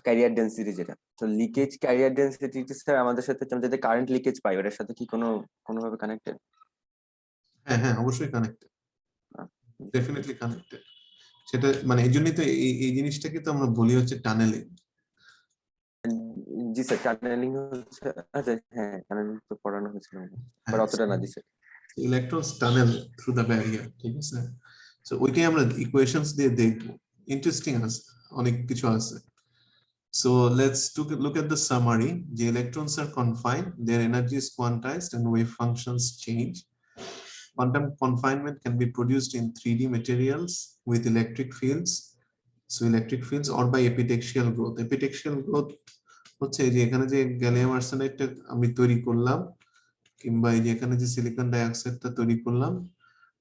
ক্যারিয়ার ডেনসিটি, যেটা তো লিকেজ ক্যারিয়ার ডেনসিটি স্যার আমাদের সাথে আমরা যে কারেন্ট লিকেজ পাই ওটার সাথে কি কোনোভাবে কানেক্টেড? হ্যাঁ, অবশ্যই কানেক্টেড, ডেফিনেটলি কানেক্টেড। সেটা মানে এই জন্যই তো এই জিনিসটাকে তো আমরা বলি হচ্ছে টানেলিং। জি স্যার, টানেলিং হচ্ছে, আচ্ছা হ্যাঁ, টানেলিং তো পড়ানো হয়েছিল, বাট অতটা না জি sir. Electrons tunnel through the barrier, ঠিক আছে। সো ওইটাই আমরা ইকুয়েশনস দিয়ে দেখবো, ইন্টারেস্টিং আছে, অনেক কিছু আছে। So let's look at the summary. The electrons are confined, their energy is quantized, and wave functions change. Quantum confinement can be produced in 3D materials with electric fields. So electric fields or by epitaxial growth. Epitaxial growth হচ্ছে যে এখানে যে gallium আর্সেনাইডটা আমি তৈরি করলাম, কিংবা এই যে এখানে যে সিলিকন ডাইঅক্সাইডটা তৈরি করলাম,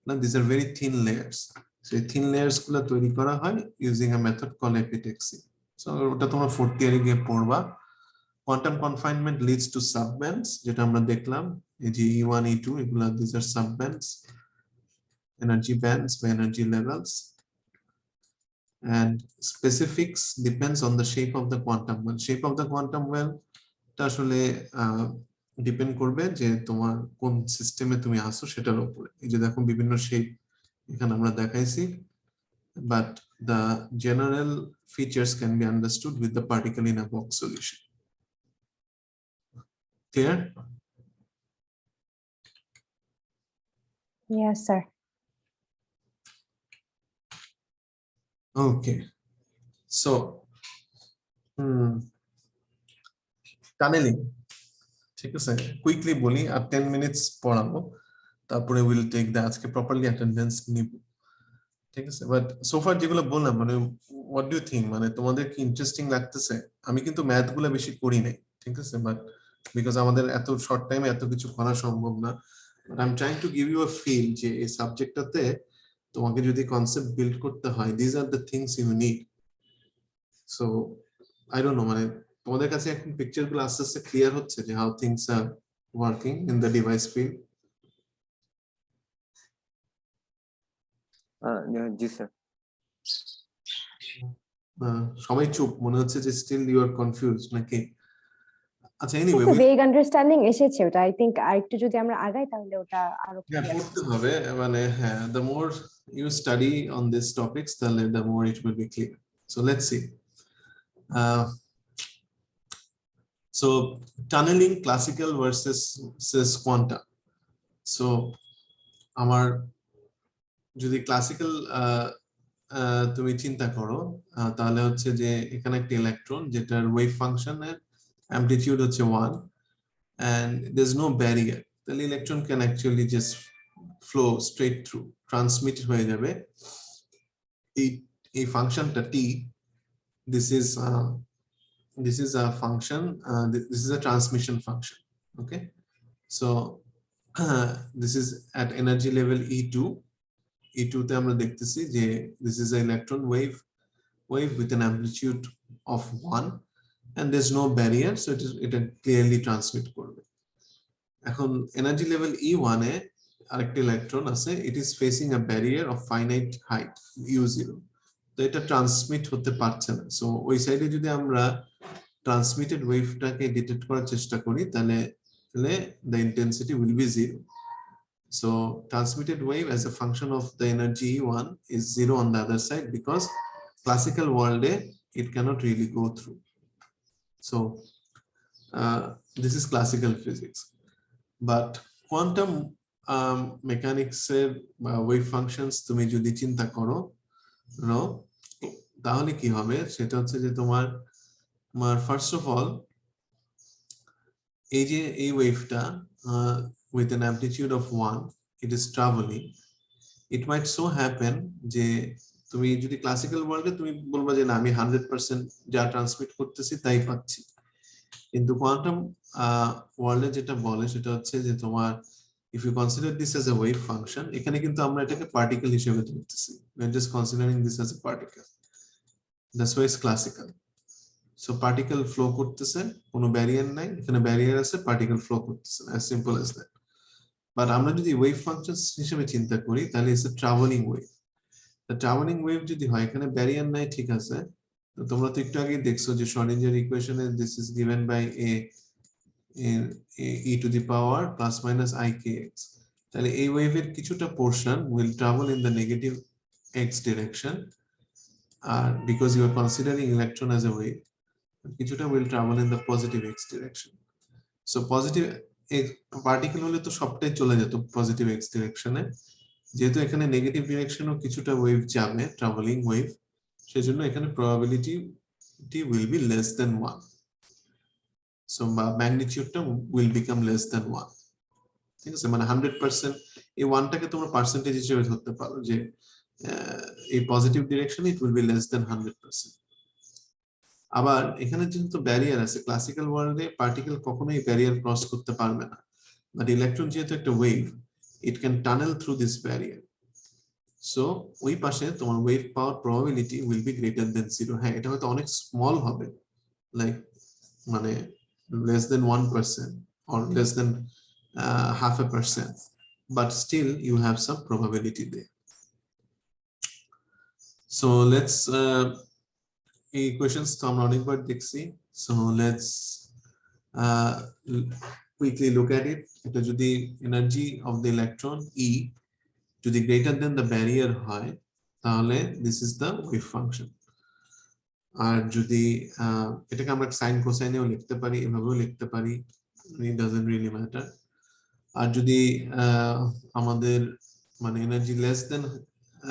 না, these are very thin layers. So এই thin layers গুলো তৈরি করা হয় using a method called epitaxy. So ওটা তোমরা ফোর্থ ইয়ারে গিয়ে পড়বা। কোয়ান্টাম কনফাইনমেন্ট লিডস টু সাবব্যান্ডস, যেটা আমরা দেখলাম, এই যে E1 E2 এগুলা দিস আর সাবব্যান্ডস, এনার্জি ব্যান্ডস বা energy levels, and specifics depends on the shape of the quantum well. Shape of the quantum well টা আসলে ডিপেন্ড করবে যে তোমার কোন সিস্টেমে তুমি আসো সেটার উপরে। এই যে দেখো বিভিন্ন শেপ এখানে আমরা দেখাইছি, but the general features can be understood with the particle in a box solution. Clear? Yes, sir. Okay. So, tunneling. ঠিক আছে, কুইকলি বলি আর 10 মিনিটস পড়াবো, তারপরে উইল টেক দ্য আজকে প্রপারলি অ্যাটেন্ডেন্স নিব। ঠিক আছে, বাট সোফার যেগুলো বললাম মানে হোয়াট ডু ইউ থিঙ্ক, মানে তোমাদের কি ইন্টারেস্টিং লাগতেছে? আমি কিন্তু ম্যাথ গুলো বেশি করি নাই, ঠিক আছে, বাট বিকজ আমাদের এত শর্ট টাইমে এত কিছু করা সম্ভব না, but I am trying to give you a feel যে এই সাবজেক্টটাতে তোমাকে যদি কনসেপ্ট বিল্ড করতে হয়, this are the things you need. So I don't know, মানে তোমাদের কাছে এখন পিকচার গুলো আস্তে আস্তে ক্লিয়ার হচ্ছে যে how things are working in the device field? G sir. সবাই চুপ, মনে হচ্ছে যে স্টিল ইউ আর কনফিউজড নাকি? আচ্ছা, এনিওয়ে একটা ভেগ আন্ডারস্ট্যান্ডিং এসেছে, ওটা আই থিংক আরেকটু যদি আমরা আগাই তাহলে ওটা আরো হ্যাঁ clear পড়তে হবে, মানে হ্যাঁ, the more you study on these topics তাহলে the more it will be clear. So let's see. So tunneling, classical versus quantum. So আমার যদি ক্লাসিক্যাল তুমি চিন্তা করো, তাহলে হচ্ছে যে এখানে একটা ইলেকট্রন যেটার ওয়েভ ফাংশনের অ্যামপ্লিটিউড হচ্ছে 1 and there's no barrier, তাহলে electron can actually just flow straight through, transmit হয়ে যাবে। এই ফাংশনটা t, this is a function, this is a transmission function, okay? So this is at energy level E2 তে আমরা দেখতেছি যে this is an electron wave with an amplitude of 1 and there's no barrier, so it clearly transmit করবে। এখন energy level E1 এ আরেকটা electron আছে, it is facing a barrier of finite height U0, তো এটা ট্রান্সমিট হতে পারছে না। So ওই সাইডে যদি আমরা ট্রান্সমিটেড ওয়েভটাকে ডিটেক্ট করার চেষ্টা করি তাহলে the intensity will be 0. So transmitted wave as a function of the energy E1 is 0 on the other side because classical world it cannot really go through. So this is classical physics, but quantum mechanics wave functions তুমি যদি চিন্তা করো তাহলে কি হবে সেটা হচ্ছে যে তোমার ফার্স্ট অফ অল এই যে এই ওয়েভটা with an amplitude of 1, it is traveling. It might so happen যে তুমি যদি ক্লাসিক্যাল ওয়ার্ল্ডে তুমি বলবা যে না আমি 100% যা ট্রান্সমিট করতেছি তাই পাচ্ছি, কিন্তু কোয়ান্টাম ওয়ার্ল্ডে যেটা বলে সেটা হচ্ছে যে তোমার if you consider this as a wave function, এখানে কিন্তু আমরা এটাকে পার্টিকেল হিসেবে ধরতেছি, we are just considering this as a particle. That's why it's classical. So particle flow করতেছে, কোনো ব্যারিয়ার নাই, এখানে ব্যারিয়ার আছে, পার্টিকেল ফ্লো করতেছে, as simple as that. But আমরা যদি ওয়েভ ফাংশন হিসেবে চিন্তা করি তাহলে it's a travelling wave. The travelling wave যদি হয়, এখানে ব্যারিয়ার নাই, ঠিক আছে, তো তোমরা তো একটু আগে দেখছো যে শ্রোডিঞ্জার ইকুয়েশনে this is given by e to the power plus minus ikx, তাহলে এই ওয়েভের কিছুটা portion will travel in the negative x direction, আর because you are considering electron as a wave, কিছুটা will travel in the positive x direction. So positive particle হলে তো সবটাই চলে যেত পজিটিভ এক্স ডিরেকশনে, যেহেতু এখানে নেগেটিভ ডিরেকশনও কিছুটা ওয়েভ যাবে, ট্রাভেলিং ওয়েভ, সেজন্য এখানে probability will be less than 1, so ম্যাগনিটিউডটা will become less than 1, ঠিক আছে, মানে 100% এই 1টাকে তোমরা পার্সেন্টেজ হিসেবে ধরতে পারো যে এই positive ডিরেকশনে it will be less than 100%। আবার এখানে যেহেতু ব্যারিয়ার আছে, ক্লাসিক্যাল ওয়ার্ল্ডে পার্টিকেল কখনোই ব্যারিয়ার ক্রস করতে পারবে না, বাট ইলেকট্রন যেহেতু একটা wave, it can tunnel through this barrier, so ওই পাশে তোমার wave power probability will be greater than 0। হ্যাঁ, এটা হয়তো অনেক স্মল হবে, লাইক মানে less than 1% or less than 0.5%, but still you have some probability there. So let's এই questions তো আমরা অনেকবার দেখছি, so let's quickly look at it. এটা যদি energy of the electron E যদি greater than the barrier হয় তাহলে this is the wave function. আর যদি এটাকে আমরা সাইন কোসাইনেও লিখতে পারি, এভাবেও লিখতে পারি, it doesn't really matter. আর যদি আমাদের মানে energy less than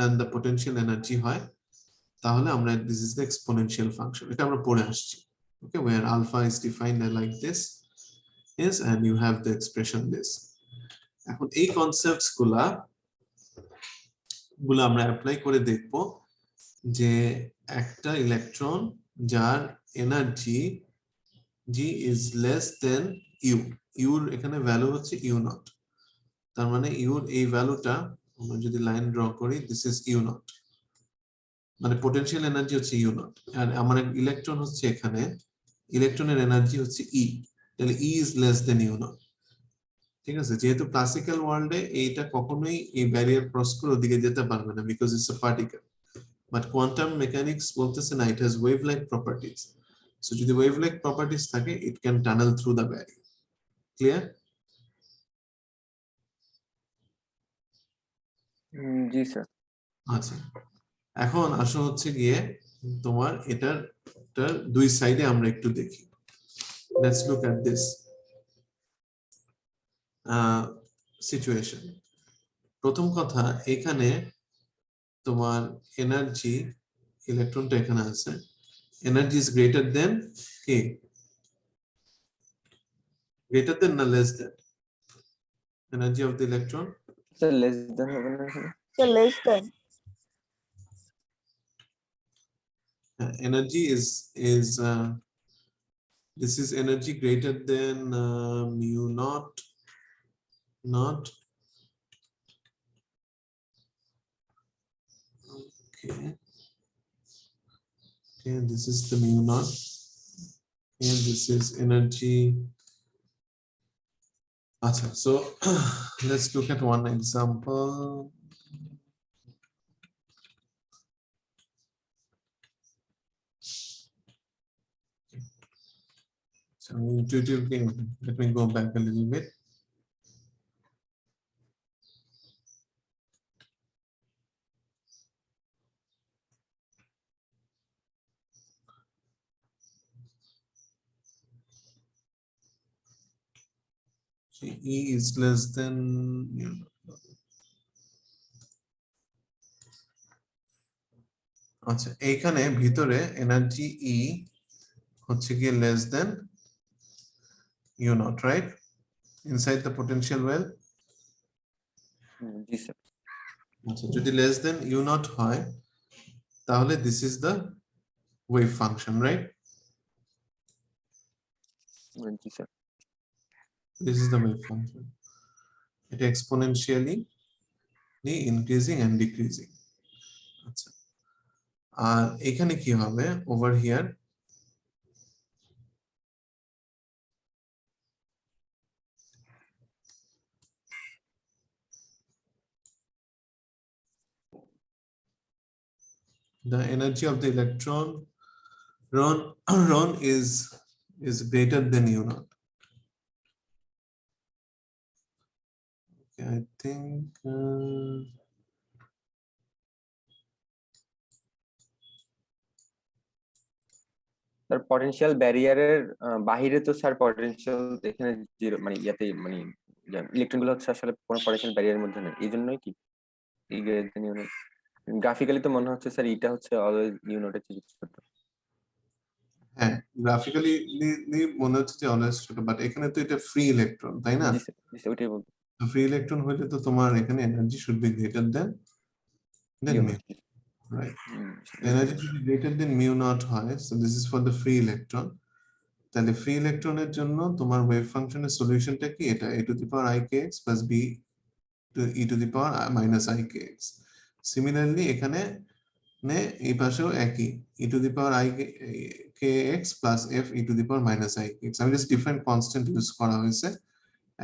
and the potential energy হয় তাহলে আমরা this is the exponential function. এটা আমরা পড়ে আসছি, okay, where alpha is defined like this is and you have the expression this. এখন এই কনসেপ্টস গুলা আমরা অ্যাপ্লাই করে দেখব যে একটা ইলেকট্রন যার energy g is less than u, u এর এখানে ভ্যালু হচ্ছে u নট, তার মানে u এর এই ভ্যালুটা আমরা যদি লাইন ড্র করি this is u নট, মানে পোটেনশিয়াল এনার্জি হচ্ছে u নট, আর আমার ইলেকট্রন হচ্ছে এখানে, ইলেকট্রনের এনার্জি হচ্ছে e, তাহলে e is less than u not. ঠিক আছে, যেহেতু ক্লাসিক্যাল ওয়ার্ল্ডে এইটা কখনোই এই ব্যারিয়ার ক্রস করে ওদিকে যেতে পারবে না because it's a particle, but quantum mechanics বলতেছে না it has wave like properties, so যদি ওয়েভ লাইক প্রপার্টিজ থাকে it can tunnel through the barrier. Clear? জি স্যার। আচ্ছা, এখন আসো হচ্ছে গিয়ে তোমার এটার দুই সাইডে আমরা একটু দেখি। Let's look at this situation. প্রথম কথা, এখানে তোমার এনার্জি, ইলেকট্রনটা এখানে আছে, এনার্জি ইজ গ্রেটার দেন কি, গ্রেটার দেন না less than energy of the electron? Sir less than হবে না এখানে? So less than. Energy is this is energy greater than mu naught okay, this is the mu naught and this is energy. Achha, so let's look at one example. So intuitively, let me go back a little bit. So E is less than, আচ্ছা এইখানে ভিতরে energy E হচ্ছে গিয়ে less than u naught, right? Inside the potential well. G sir. আচ্ছা, যদি less than u naught হয় তাহলে this is the wave function, right? G sir. This is the wave function. It exponentially increasing and decreasing. আচ্ছা, আর এখানে কি হবে over here? The energy of the electron ron is greater than u naught. Okay, I think sir potential ব্যারিয়ারের বাহিরে তো sir potential এখানে zero, মানে ইয়াতে মানে ইলেকট্রন গুলো হচ্ছে আসলে কোনো পটেনশিয়াল ব্যারিয়ারের মধ্যে নেই, এই জন্যই কি এই greater than you not. Graphically তো মনে হচ্ছে স্যার এটা হচ্ছে অলওয়েজ ইউ নটের চেয়ে ছোট। হ্যাঁ, গ্রাফিক্যালি মনে হচ্ছে যে অলওয়েজ ছোট, বাট এখানে তো এটা ফ্রি ইলেকট্রন, তাই না? জি স্যার, ওইটাই বলতে। ফ্রি ইলেকট্রন হলে তো তোমার এখানে energy should be greater than mu, right? Energy should be greater than mu naught হয়, so this is for the free electron. তাহলে ফ্রি ইলেকট্রনের জন্য তোমার ওয়েভ ফাংশনের সলিউশনটা কি? এটা a to the power ikx plus b to e to the power minus ikx. Similarly এখানে এই পাশেও একই e to the power ikx plus f e to the power minus ikx. আমি জাস্ট ডিফারেন্ট কনস্ট্যান্ট ইউজ করা হয়েছে,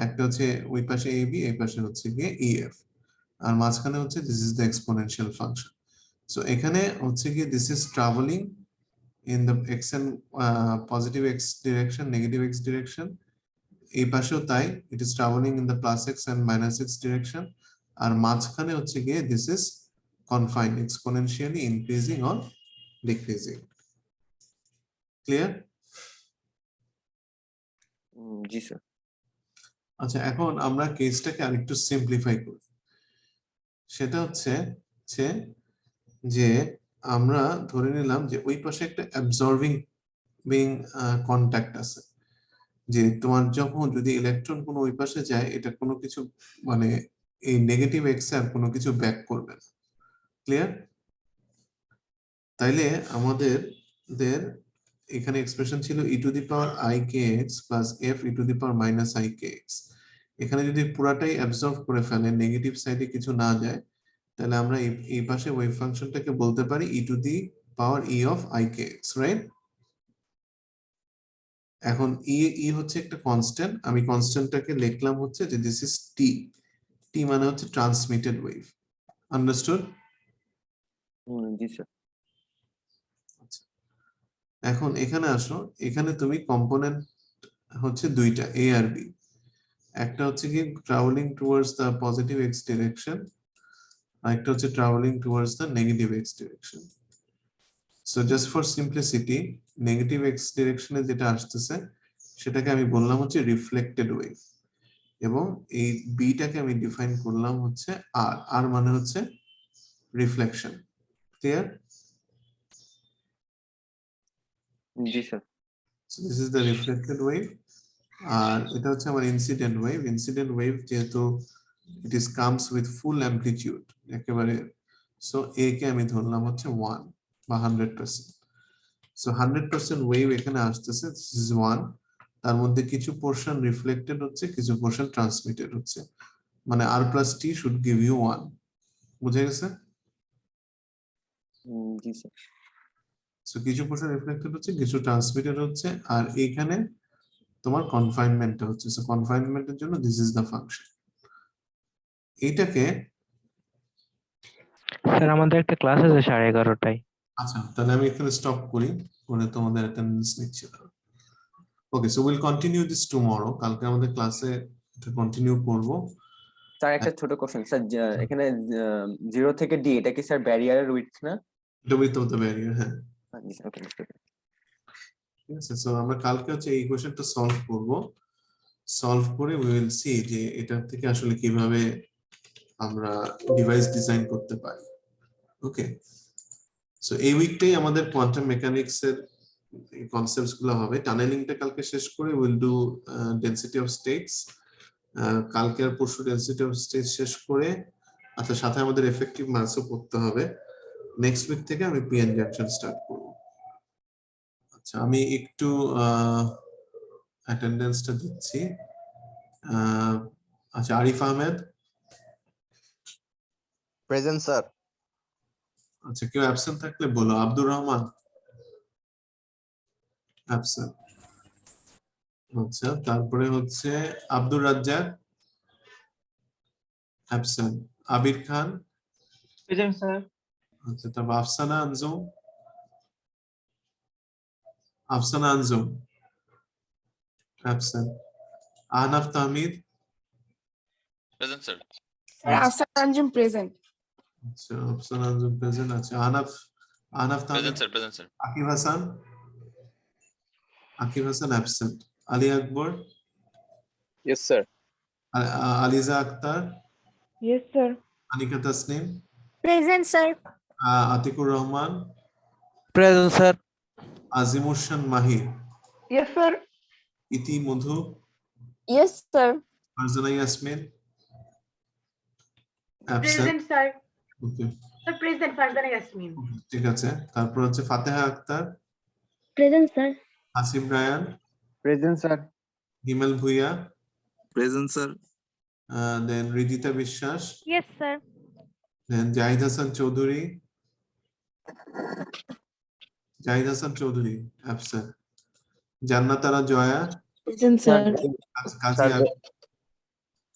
একটা হচ্ছে ওই পাশে ab, এই পাশে হচ্ছে গিয়ে ef, আর মাঝখানে হচ্ছে this is the exponential function. So এখানে হচ্ছে কি this is travelling in the x and positive x direction, negative x direction. এই পাশেও তাই, it is travelling in the plus x and minus x direction. আর মাঝখানে হচ্ছে গিয়ে this is confined, exponentially increasing or decreasing. Clear? জি sir. আচ্ছা, এখন আমরা কেসটাকে আরেকটু সিম্পলিফাই করি। সেটা হচ্ছে যে আমরা ধরে নিলাম যে ওই পাশে একটা অ্যাবজর্বিং কন্টাক্ট আছে, যে তোমার যখন যদি ইলেকট্রন কোনো ওই পাশে যায়, এটা কোনো কিছু মানে এই নেগেটিভ এক্স আর কোনো কিছু ব্যাক করবে না। ক্লিয়ার? তাইলে আমাদের এখানে এক্সপ্রেশন ছিল e to the power i kx plus f e to the power minus i kx। এখানে যদি পুরাটাই অ্যাবজর্ব করে ফেলে, নেগেটিভ সাইডে কিছু না যায়, তাহলে আমরা এই পাশে ওয়েভ ফাংশনটাকে বলতে পারি e to the power e of i kx, right? এখন ই হচ্ছে একটা কনস্ট্যান্ট, আমি কনস্ট্যান্টটাকে লিখলাম হচ্ছে যে দিস ইজ টি। টি মানে হচ্ছে ট্রান্সমিটেড ওয়েভ। আন্ডারস্টুড? জি স্যার। এখন এখানে আসো, এখানে তুমি কম্পোনেন্ট হচ্ছে দুইটা, এ আর বি। একটা হচ্ছে কি travelling towards the positive x direction, আর একটা হচ্ছে travelling towards the negative x direction. So just for simplicity, negative x ডিরেকশনে যেটা আসতেছে সেটাকে আমি বললাম হচ্ছে রিফ্লেক্টেড ওয়েভ, এবং এই বিটাকে আমি ডিফাইন করলাম হচ্ছে আর। আর মানে হচ্ছে রিফ্লেকশন। ক্লিয়ার? জি sir. So this is the reflected wave, আর এটা হচ্ছে আমার ইনসিডেন্ট ওয়েভ। ইনসিডেন্ট ওয়েভ যেহেতু it is comes with full amplitude একেবারে, সো এ কে আমি ধরলাম হচ্ছে 1 বা 100%। সো 100% ওয়েভ এখানে আসতেছে, this is 1। তার মধ্যে কিছু পোরশন রিফ্লেক্টেড হচ্ছে, কিছু পোরশন ট্রান্সমিটেড হচ্ছে, মানে r plus t should give you 1। বুঝে গেছে? জি স্যার। সো কিছু পোরশন রিফ্লেক্টেড হচ্ছে, কিছু ট্রান্সমিটেড হচ্ছে, আর এইখানে তোমার কনফাইনমেন্টটা হচ্ছে। সো কনফাইনমেন্টের জন্য দিস ইজ দ্য ফাংশন। এইটাকে স্যার আমাদের একটা ক্লাস আছে 11:30টায়। আচ্ছা, তাহলে আমি এখানে স্টপ করি, পরে তোমাদের অ্যাটেন্ডেন্স নিচ্ছি। Okay, so will continue this tomorrow. কালকে আমাদের ক্লাসে এটা কন্টিনিউ করব। স্যার একটা ছোট কোশ্চেন স্যার, এখানে 0 থেকে d এটা কি স্যার ব্যারিয়ারের উইডথ না? এটা উইথ অফ দ্য ব্যারিয়ার, হ্যাঁ। জি স্যার। ওকে, ঠিক আছে, সো আমরা কালকে হচ্ছে এই কোশ্চেনটা সলভ করব। সলভ করে উই উইল সি যে এটা থেকে আসলে কিভাবে আমরা ডিভাইস ডিজাইন করতে পারি। ওকে, সো এই উইকটাই আমাদের কোয়ান্টাম মেকানিক্স এর কনসেপ্টস গুলো হবে। টানেলিংটা কালকে শেষ করে will do density of states. কালকে আর পরশু ডেনসিটি অফ স্টেটস শেষ করে, আচ্ছা সাথে আমাদের এফেক্টিভ মাসও পড়তে হবে। নেক্সট উইক থেকে আমি পিএন জাংশন স্টার্ট করব। আচ্ছা, আমি একটু অ্যাটেন্ডেন্সটা দিচ্ছি। আচ্ছা, আরিফ আহমেদ প্রেজেন্ট স্যার। আচ্ছা, কেউ অ্যাবসেন্ট থাকলে বলো। আব্দুর রহমান অ্যাবসেন্ট। আচ্ছা, তারপরে হচ্ছে Abdur Razzak absent. Abir Khan present sir. আচ্ছা, তারপর Afsana Anjum. Afsana Anjum absent. Ahnaf Tahmid present sir. Afsana Anjum present. আচ্ছা, আফসানা আনজুম প্রেজেন্ট। আচ্ছা, Ahnaf Tahmid. Present sir. Present sir. Akib Hasan absent. Ali Akbar. Yes sir. Aliza Akter. Yes sir. Anika Tasnim. Present sir. Atikur Rahman. Present sir. Azimur Shan Mahir. Yes sir. Iti Madhu. Yes sir. Farzana Yasmin absent. Present sir. Okay, sir present Farzana Yasmin. ঠিক আছে। তারপর হচ্ছে Fateha Akter. Present sir. Asif Rayan. Present sir. Himel Bhuiyan. Present sir. Then Ridita Biswas. Yes sir. Then Zahid Hasan Chowdhury. Chowdhury absent. Jannatara Joya. Present sir. Kazi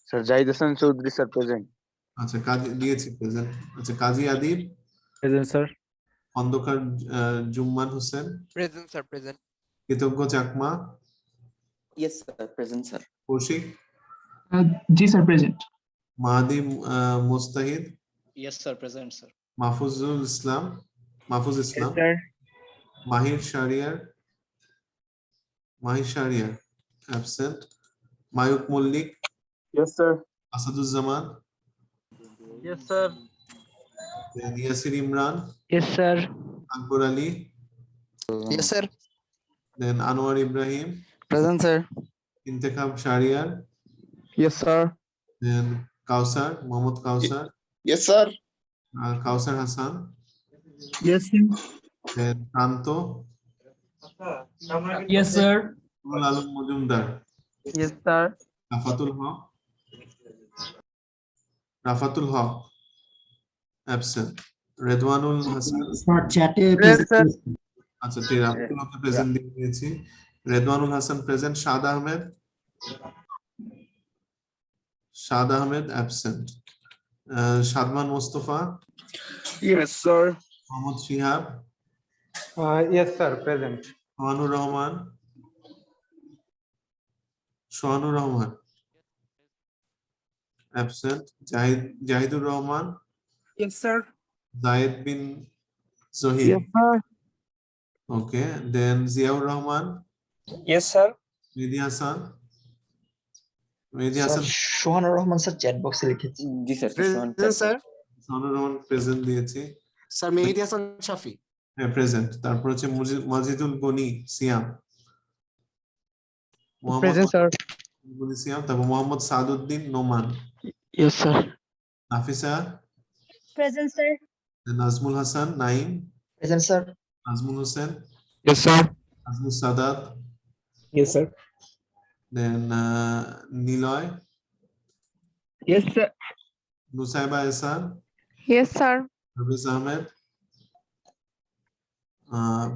sir Zahid Hasan Chowdhury sir present. আচ্ছা, কাজী দিয়েছি present. আচ্ছা, Kazi Adib. Present sir. Khondokar Jumman Hossain, present sir present Kritagya Chakma, yes sir present sir. Kaushik, জি sir present Mahadi Mustahid, yes sir present sir Mahfuz Islam, Mahir Shahriar absent, Mayuk Mallik, yes sir Asaduzzaman, yes sir Yasir Imran, yes sir. Akbar Ali, yes sir then Anwar Ibrahim, present sir Intekhab Shahriar, yes sir then Kawsar, Mohammad Kawsar, yes sir Kawsar Hasan, yes sir then Kanta, yes sir Nurul Alam Majumder, yes sir Rafatul Haque absent, Redwanul Hasan, sir চ্যাটে আচ্ছা ঠিক আছে, রাফাতুল হককে present দিয়ে দিয়েছি, Redwanul Hasan present, Saad Ahmed absent, Sadman Mostafa, yes sir Mohammad Shihab, yes sir present Sohanur Rahman absent, Zahidur Rahman, yes sir Zayed Bin Zahir, sir okay, then Ziaur Rahman, yes sir Mehedi Hasan, Sohanur Rahman sir chat বক্সে লিখেছি। জি স্যার। স্যার সোহানুর রহমান প্রেজেন্ট দিয়েছি, স্যার মেহেদী হাসান শাফি হ্যাঁ প্রেজেন্ট। তারপর হচ্ছে মজিদুল গনি সিয়াম, প্রেজেন্ট স্যার। গনি সিয়াম, তারপর Mohammad Saduddin Noman, yes sir. Nafisa, present sir Nazmul Hasan Naim, present sir Nazmul Hossain, yes sir. Nazmul Sadat, yes sir then Niloy, yes sir. Nusaiba Ehsan, yes sir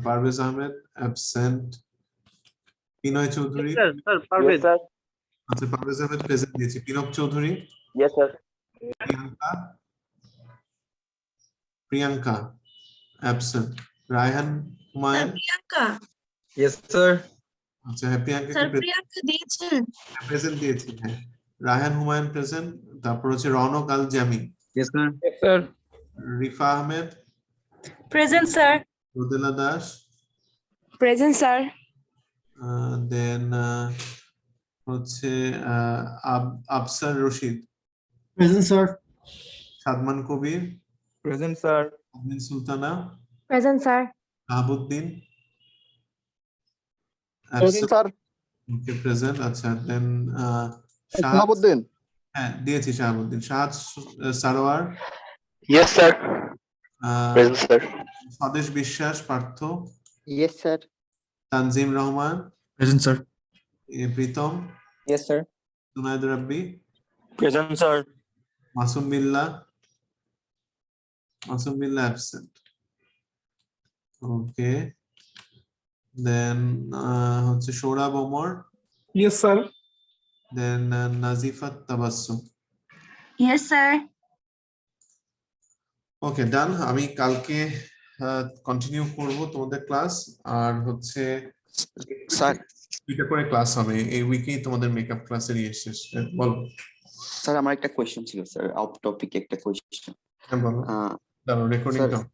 Parvez Ahmed absent, Binoy Chowdhury, আচ্ছা পারভেজ আহমেদ প্রেজেন্ট দিয়েছি, Pinak Chowdhury, yes sir Priyanka absent, Raihan Humayun, Priyanka yes sir আচ্ছা হ্যাঁ প্রিয়াঙ্কা প্রিয়াঙ্কা দিয়েছেন প্রেজেন্ট দিয়েছি, হ্যাঁ রায়হান হুমায়ুন প্রেজেন্ট, তারপর হচ্ছে Rownak Al Jami, yes sir Rifa Ahmed, present sir Rodela Das, present sir then হচ্ছে Afsar Rashid, present sir Sadman Kabir, present sir Amin Sultana, present sir. Shahabuddin sir present, আচ্ছা দেন শাহাবুদ্দিন হ্যাঁ দিয়েছি Shahabuddin, Shahad Sarwar, yes sir present sir Swadesh Biswas Partha, yes sir Tanzim Rahman, present sir Pritom, yes sir. Junayed Rabbi, present sir Masum Billah absent, okay, then হচ্ছে Sourav Omar, yes sir দেন নাজিফাত Tabassum, yes sir okay ডান। আমি কালকে continue করব তোমাদের class, আর হচ্ছে sir দুইটা করে ক্লাস হবে এই উইকেই, তোমাদের মেকআপ ক্লাসের শেষ। বলো স্যার আমার একটা কোয়েশ্চেন ছিল স্যার, আউট টপিক একটা কোয়েশ্চেন। হ্যাঁ বলো, দাঁড়াও রেকর্ডিং স্যার দাও।